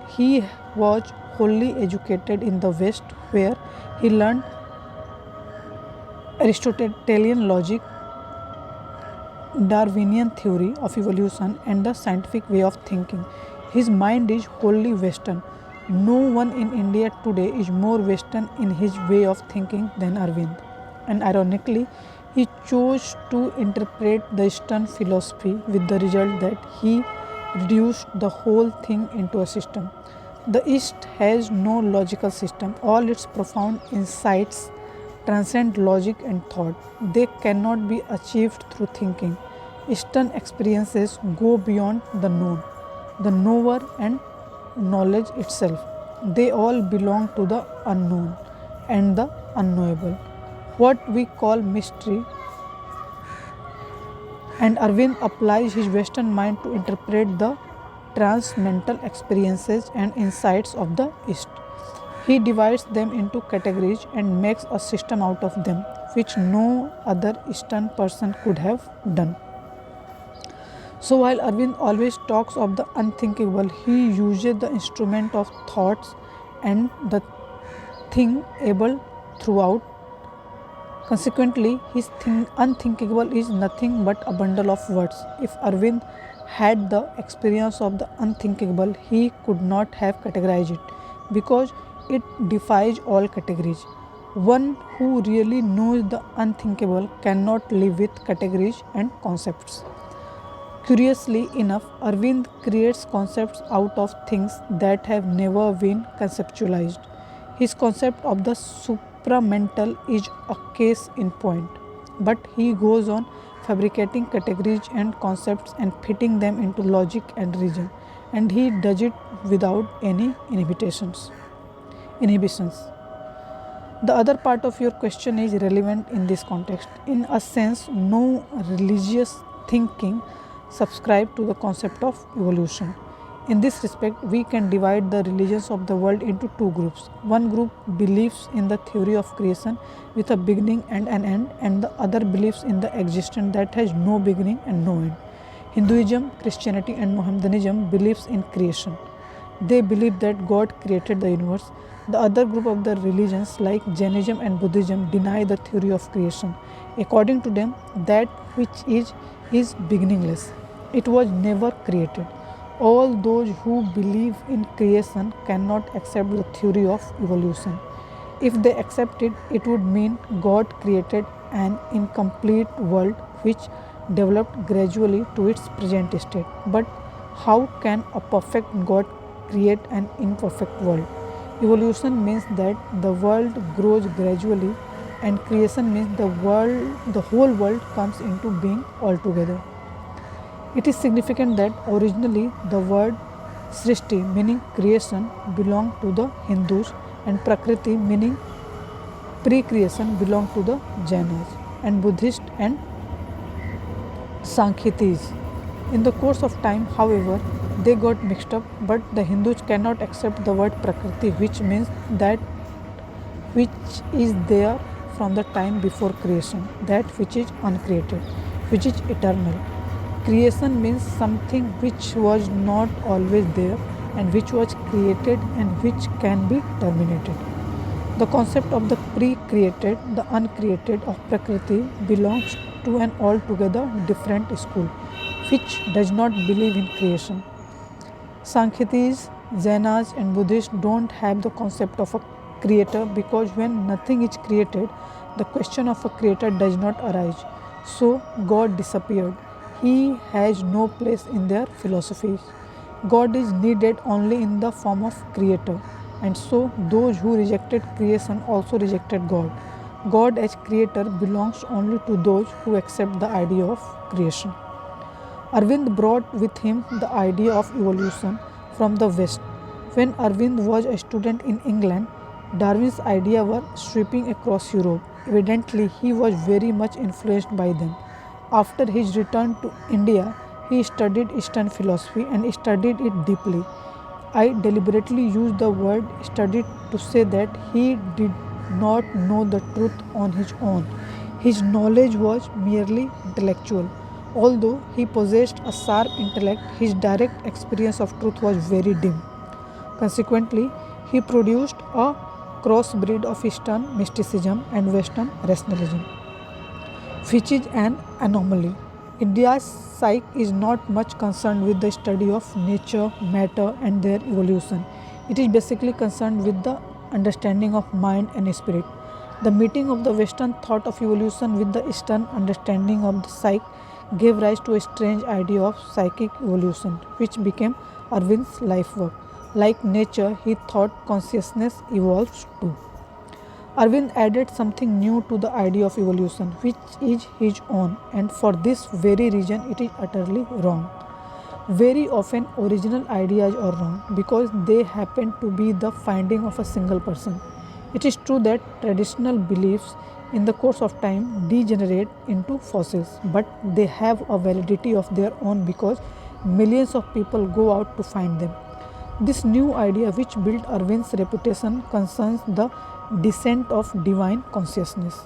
he was wholly educated in the West, where he learned Aristotelian logic, Darwinian theory of evolution, and the scientific way of thinking. His mind is wholly Western. No one in India today is more Western in his way of thinking than Arvind. And ironically, he chose to interpret the Eastern philosophy with the result that he reduced the whole thing into a system. The East has no logical system. All its profound insights transcend logic and thought. They cannot be achieved through thinking. Eastern experiences go beyond the known, the knower, and knowledge itself. They all belong to the unknown and the unknowable, what we call mystery. And Arvind applies his Western mind to interpret the transmental experiences and insights of the East. He divides them into categories and makes a system out of them, which no other Eastern person could have done. So while Arvind always talks of the unthinkable, he uses the instrument of thoughts and the thing able throughout. Consequently, his unthinkable is nothing but a bundle of words. If Arvind had the experience of the unthinkable, he could not have categorized it because it defies all categories. One who really knows the unthinkable cannot live with categories and concepts. Curiously enough, Arvind creates concepts out of things that have never been conceptualized. His concept of the supramental is a case in point, but he goes on fabricating categories and concepts and fitting them into logic and reason, and he does it without any inhibitions. The other part of your question is relevant in this context. In a sense, no religious thinking subscribe to the concept of evolution. In this respect, we can divide the religions of the world into two groups. One group believes in the theory of creation with a beginning and an end, and the other believes in the existence that has no beginning and no end. Hinduism, Christianity, and Mohammedanism believes in creation. They believe that God created the universe. The other group of the religions like Jainism and Buddhism deny the theory of creation. According to them, that which is beginningless. It was never created. All those who believe in creation cannot accept the theory of evolution. If they accept it, it would mean God created an incomplete world which developed gradually to its present state. But how can a perfect God create an imperfect world? Evolution means that the world grows gradually, and creation means the whole world comes into being altogether. It is significant that originally the word Srishti meaning creation belonged to the Hindus and Prakriti meaning pre-creation belonged to the Jainas and Buddhist and Sankhitis. In the course of time, however, they got mixed up, but the Hindus cannot accept the word Prakriti, which means that which is there from the time before creation, that which is uncreated, which is eternal. Creation means something which was not always there and which was created and which can be terminated. The concept of the pre-created, the uncreated of Prakriti belongs to an altogether different school, which does not believe in creation. Sankhitis, Jainas, and Buddhists don't have the concept of a creator because when nothing is created, the question of a creator does not arise. So God disappeared. He has no place in their philosophies. God is needed only in the form of creator, and so those who rejected creation also rejected God. God as creator belongs only to those who accept the idea of creation. Arvind brought with him the idea of evolution from the West. When Arvind was a student in England, Darwin's ideas were sweeping across Europe. Evidently, he was very much influenced by them. After his return to India, he studied Eastern philosophy and studied it deeply. I deliberately use the word studied to say that he did not know the truth on his own. His knowledge was merely intellectual. Although he possessed a sharp intellect, his direct experience of truth was very dim. Consequently, he produced a crossbreed of Eastern mysticism and Western rationalism, which is an anomaly. India's psyche is not much concerned with the study of nature, matter, and their evolution. It is basically concerned with the understanding of mind and spirit. The meeting of the Western thought of evolution with the Eastern understanding of the psyche gave rise to a strange idea of psychic evolution, which became Arvind's life work. Like nature, he thought consciousness evolves too. Arvind added something new to the idea of evolution, which is his own, and for this very reason it is utterly wrong. Very often, original ideas are wrong because they happen to be the finding of a single person. It is true that traditional beliefs in the course of time degenerate into fossils, but they have a validity of their own because millions of people go out to find them. This new idea, which built Arvind's reputation, concerns the descent of divine consciousness.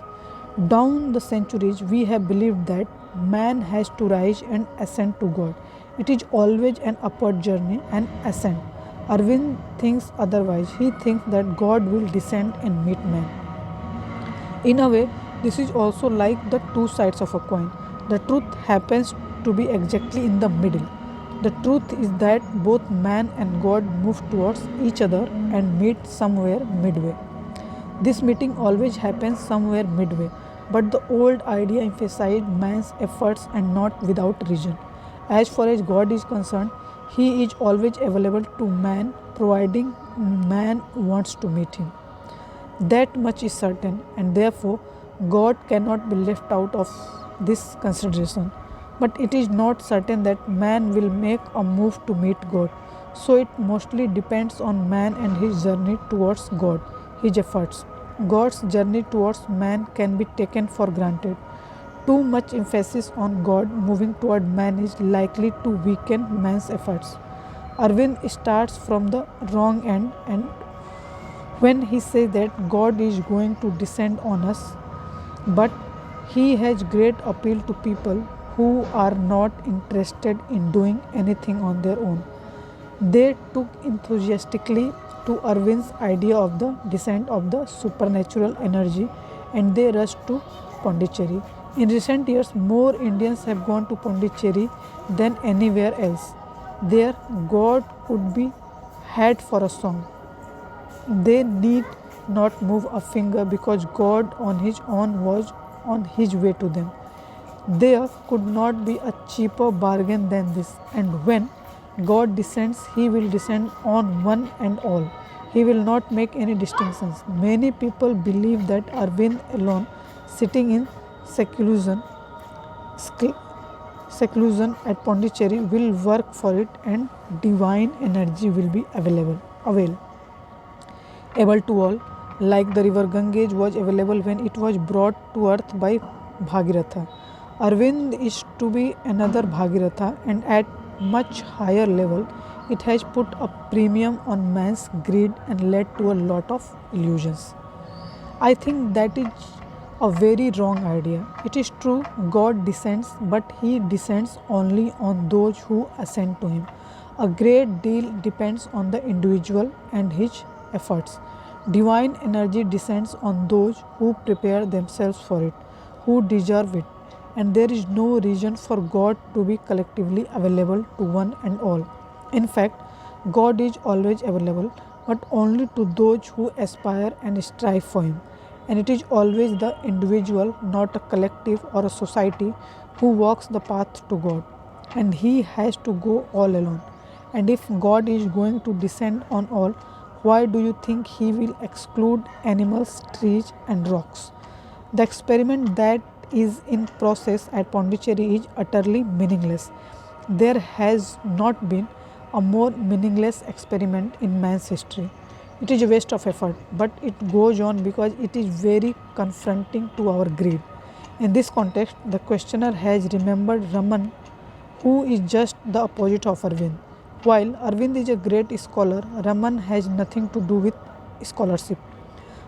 Down the centuries, we have believed that man has to rise and ascend to God. It is always an upward journey, an ascent. Arvind thinks otherwise. He thinks that God will descend and meet man. In a way, this is also like the two sides of a coin. The truth happens to be exactly in the middle. The truth is that both man and God move towards each other and meet somewhere midway. This meeting always happens somewhere midway, but the old idea emphasized man's efforts and not without reason. As far as God is concerned, He is always available to man providing man wants to meet Him. That much is certain, and therefore God cannot be left out of this consideration. But it is not certain that man will make a move to meet God. So it mostly depends on man and his journey towards God, his efforts. God's journey towards man can be taken for granted. Too much emphasis on God moving toward man is likely to weaken man's efforts. Arvind starts from the wrong end, and when he says that God is going to descend on us, but he has great appeal to people who are not interested in doing anything on their own. They took enthusiastically to Arvind's idea of the descent of the supernatural energy, and they rushed to Pondicherry. In recent years, more Indians have gone to Pondicherry than anywhere else. There, God could be had for a song. They need not move a finger because God on His own was on His way to them. There could not be a cheaper bargain than this, and when God descends, He will descend on one and all. He will not make any distinctions. Many people believe that Arvind alone, sitting in seclusion, seclusion at Pondicherry, will work for it, and divine energy will be able to all, like the river Ganges was available when it was brought to earth by Bhagiratha. Arvind is to be another Bhagiratha, and at much higher level. It has put a premium on man's greed and led to a lot of illusions. I think that is a very wrong idea. It is true God descends, but He descends only on those who ascend to Him. A great deal depends on the individual and his efforts. Divine energy descends on those who prepare themselves for it, who deserve it, and there is no reason for God to be collectively available to one and all. In fact, God is always available, but only to those who aspire and strive for Him. And it is always the individual, not a collective or a society, who walks the path to God. And he has to go all alone. And if God is going to descend on all, why do you think He will exclude animals, trees, and rocks? The experiment that is in process at Pondicherry is utterly meaningless. There has not been a more meaningless experiment in man's history. It is a waste of effort, but it goes on because it is very confronting to our greed. In this context, the questioner has remembered Raman, who is just the opposite of Arvind. While Arvind is a great scholar, Raman has nothing to do with scholarship.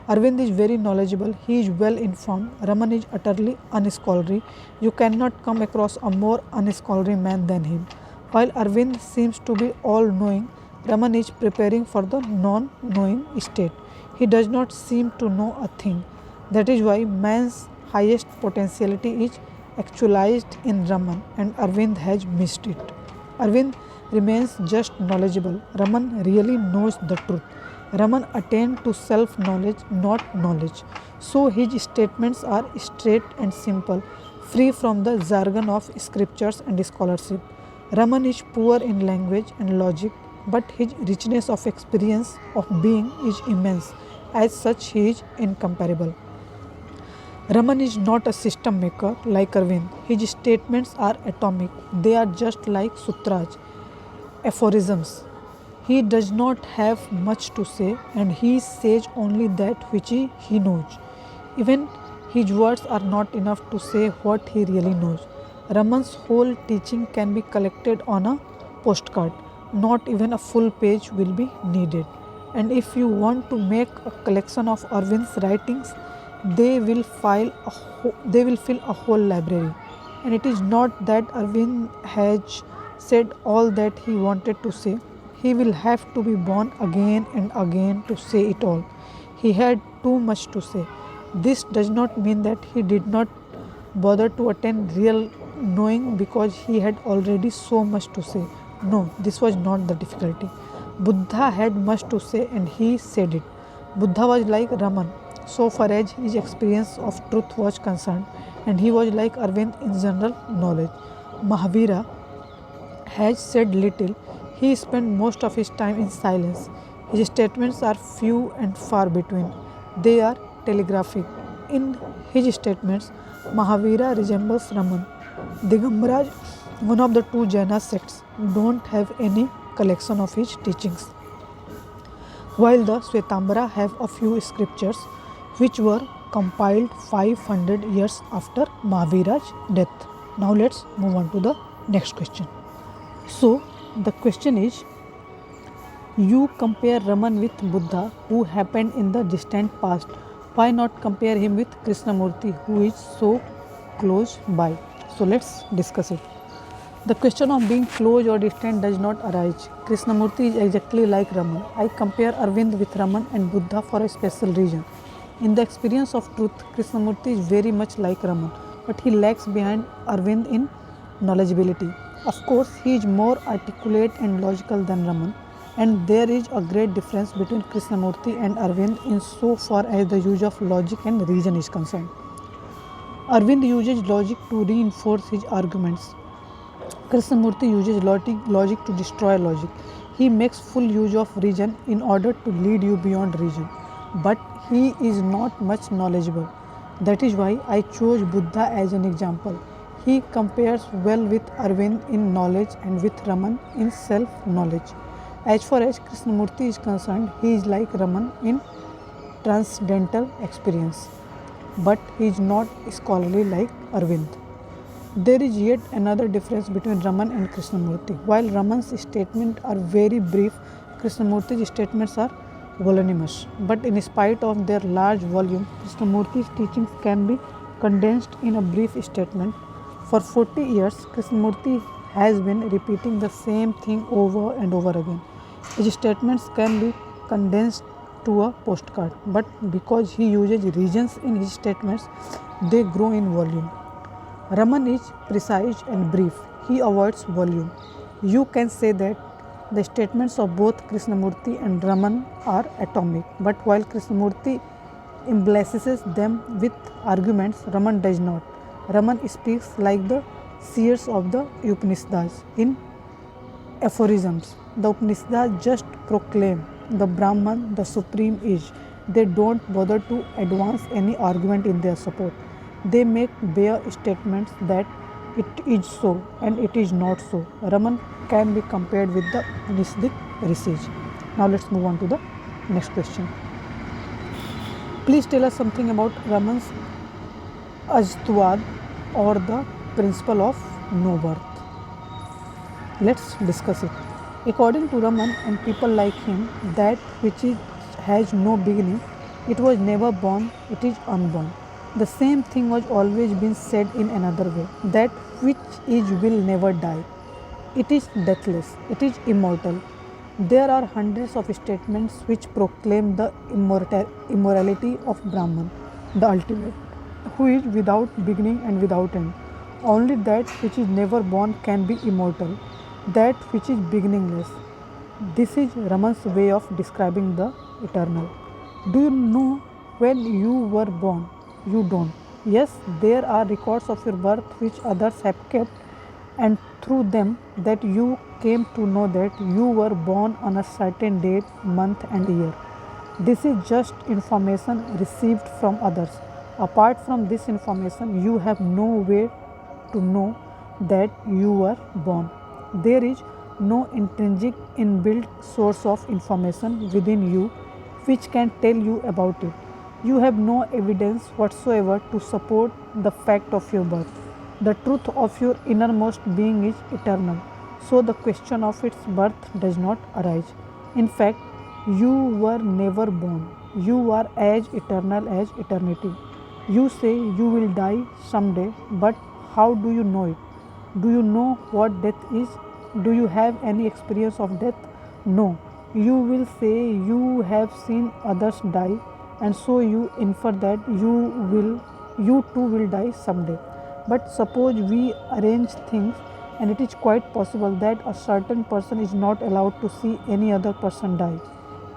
Arvind is very knowledgeable, he is well informed, Raman is utterly unscholarly. You cannot come across a more unscholarly man than him. While Arvind seems to be all knowing, Raman is preparing for the non knowing state. He does not seem to know a thing. That is why man's highest potentiality is actualized in Raman, and Arvind has missed it. Arvind remains just knowledgeable. Raman really knows the truth. Raman attained to self knowledge, not knowledge. So his statements are straight and simple, free from the jargon of scriptures and scholarship. Raman is poor in language and logic, but his richness of experience of being is immense. As such, he is incomparable. Raman is not a system maker like Arvind. His statements are atomic. They are just like sutras, aphorisms. He does not have much to say, and he says only that which he knows. Even his words are not enough to say what he really knows. Raman's whole teaching can be collected on a postcard. Not even a full page will be needed. And if you want to make a collection of Arvind's writings, they will fill a whole library. And it is not that Arvind has said all that he wanted to say. He will have to be born again and again to say it all. He had too much to say. This does not mean that he did not bother to attain real knowing because he had already so much to say. No, this was not the difficulty. Buddha had much to say and he said it. Buddha was like Raman so far as his experience of truth was concerned, and he was like Arvind in general knowledge. Mahavira has said little. He spent most of his time in silence. His statements are few and far between. They are telegraphic. In his statements, Mahavira resembles Raman. Digambaraj, one of the two Jaina sects, don't have any collection of his teachings, while the Svetambara have a few scriptures which were compiled 500 years after Mahavira's death. Now let's move on to the next question. So the question is, You compare Raman with Buddha, who happened in the distant past. Why not compare him with Krishnamurti, who is so close by? So let's discuss it. The question of being close or distant does not arise. Krishnamurti is exactly like Raman. I compare Arvind with Raman and Buddha for a special reason. In the experience of truth, Krishnamurti is very much like Raman, but he lags behind Arvind in knowledgeability. Of course, he is more articulate and logical than Raman, and there is a great difference between Krishnamurti and Arvind in so far as the use of logic and reason is concerned. Arvind uses logic to reinforce his arguments. Krishnamurti uses logic to destroy logic. He makes full use of reason in order to lead you beyond reason. But he is not much knowledgeable. That is why I chose Buddha as an example. He compares well with Arvind in knowledge and with Raman in self knowledge. As far as Krishnamurti is concerned, he is like Raman in transcendental experience, but he is not scholarly like Arvind. There is yet another difference between Raman and Krishnamurti. While Raman's statements are very brief, Krishnamurti's statements are voluminous. But in spite of their large volume, Krishnamurti's teachings can be condensed in a brief statement. For 40 years, Krishnamurti has been repeating the same thing over and over again. His statements can be condensed to a postcard, but because he uses regions in his statements, they grow in volume. Raman is precise and brief. He avoids volume. You can say that the statements of both Krishnamurti and Raman are atomic, but while Krishnamurti embellishes them with arguments, Raman does not. Raman speaks like the seers of the Upanishads in aphorisms. The Upanishads just proclaim the Brahman, the supreme is. They don't bother to advance any argument in their support. They make bare statements that it is so and it is not so. Raman can be compared with the Upanishadic rishis. Now let's move on to the next question. Please tell us something about Raman's Ashtavad or the principle of no birth. Let's discuss it. According to Raman and people like him, that which has no beginning, it was never born, it is unborn. The same thing was always been said in another way, that which is will never die. It is deathless, it is immortal. There are hundreds of statements which proclaim the immortality of Brahman, the ultimate, who is without beginning and without end. Only that which is never born can be immortal, that which is beginningless. This is Raman's way of describing the eternal. Do you know when you were born? You don't. Yes, there are records of your birth which others have kept, and through them that you came to know that you were born on a certain date, month, and year. This is just information received from others. Apart from this information, you have no way to know that you were born. There is no intrinsic inbuilt source of information within you which can tell you about it. You have no evidence whatsoever to support the fact of your birth. The truth of your innermost being is eternal, so the question of its birth does not arise. In fact, you were never born. You are as eternal as eternity. You say you will die someday, but how do you know it? Do you know what death is? Do you have any experience of death? No. You will say you have seen others die, and so you infer that you too will die someday. But suppose we arrange things, and it is quite possible that a certain person is not allowed to see any other person die.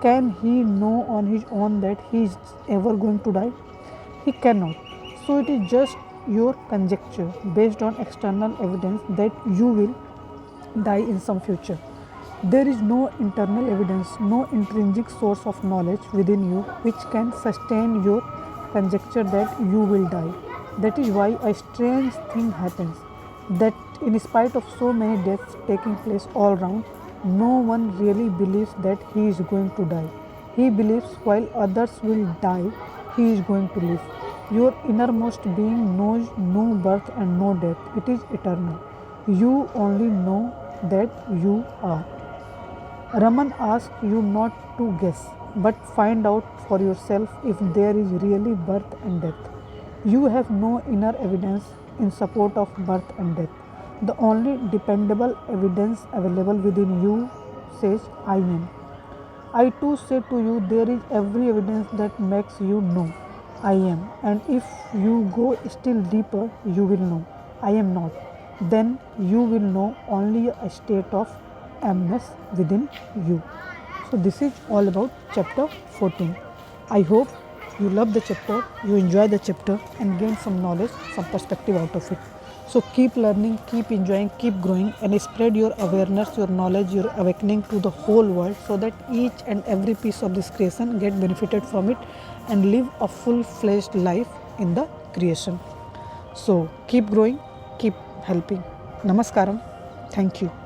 Can he know on his own that he is ever going to die? He cannot. So it is just your conjecture based on external evidence that you will die in some future. There is no internal evidence, no intrinsic source of knowledge within you which can sustain your conjecture that you will die. That is why a strange thing happens, that in spite of so many deaths taking place all around, no one really believes that he is going to die. He believes while others will die, he is going to live. Your innermost being knows no birth and no death. It is eternal. You only know that you are. Raman asks you not to guess, but find out for yourself if there is really birth and death. You have no inner evidence in support of birth and death. The only dependable evidence available within you says, I am. I too say to you, there is every evidence that makes you know I am, and if you go still deeper, you will know I am not. Then you will know only a state of amness within you. So, this is all about chapter 14. I hope you love the chapter, you enjoy the chapter, and gain some knowledge, some perspective out of it. So keep learning, keep enjoying, keep growing, and spread your awareness, your knowledge, your awakening to the whole world, so that each and every piece of this creation get benefited from it and live a full-fledged life in the creation. So keep growing, keep helping. Namaskaram. Thank you.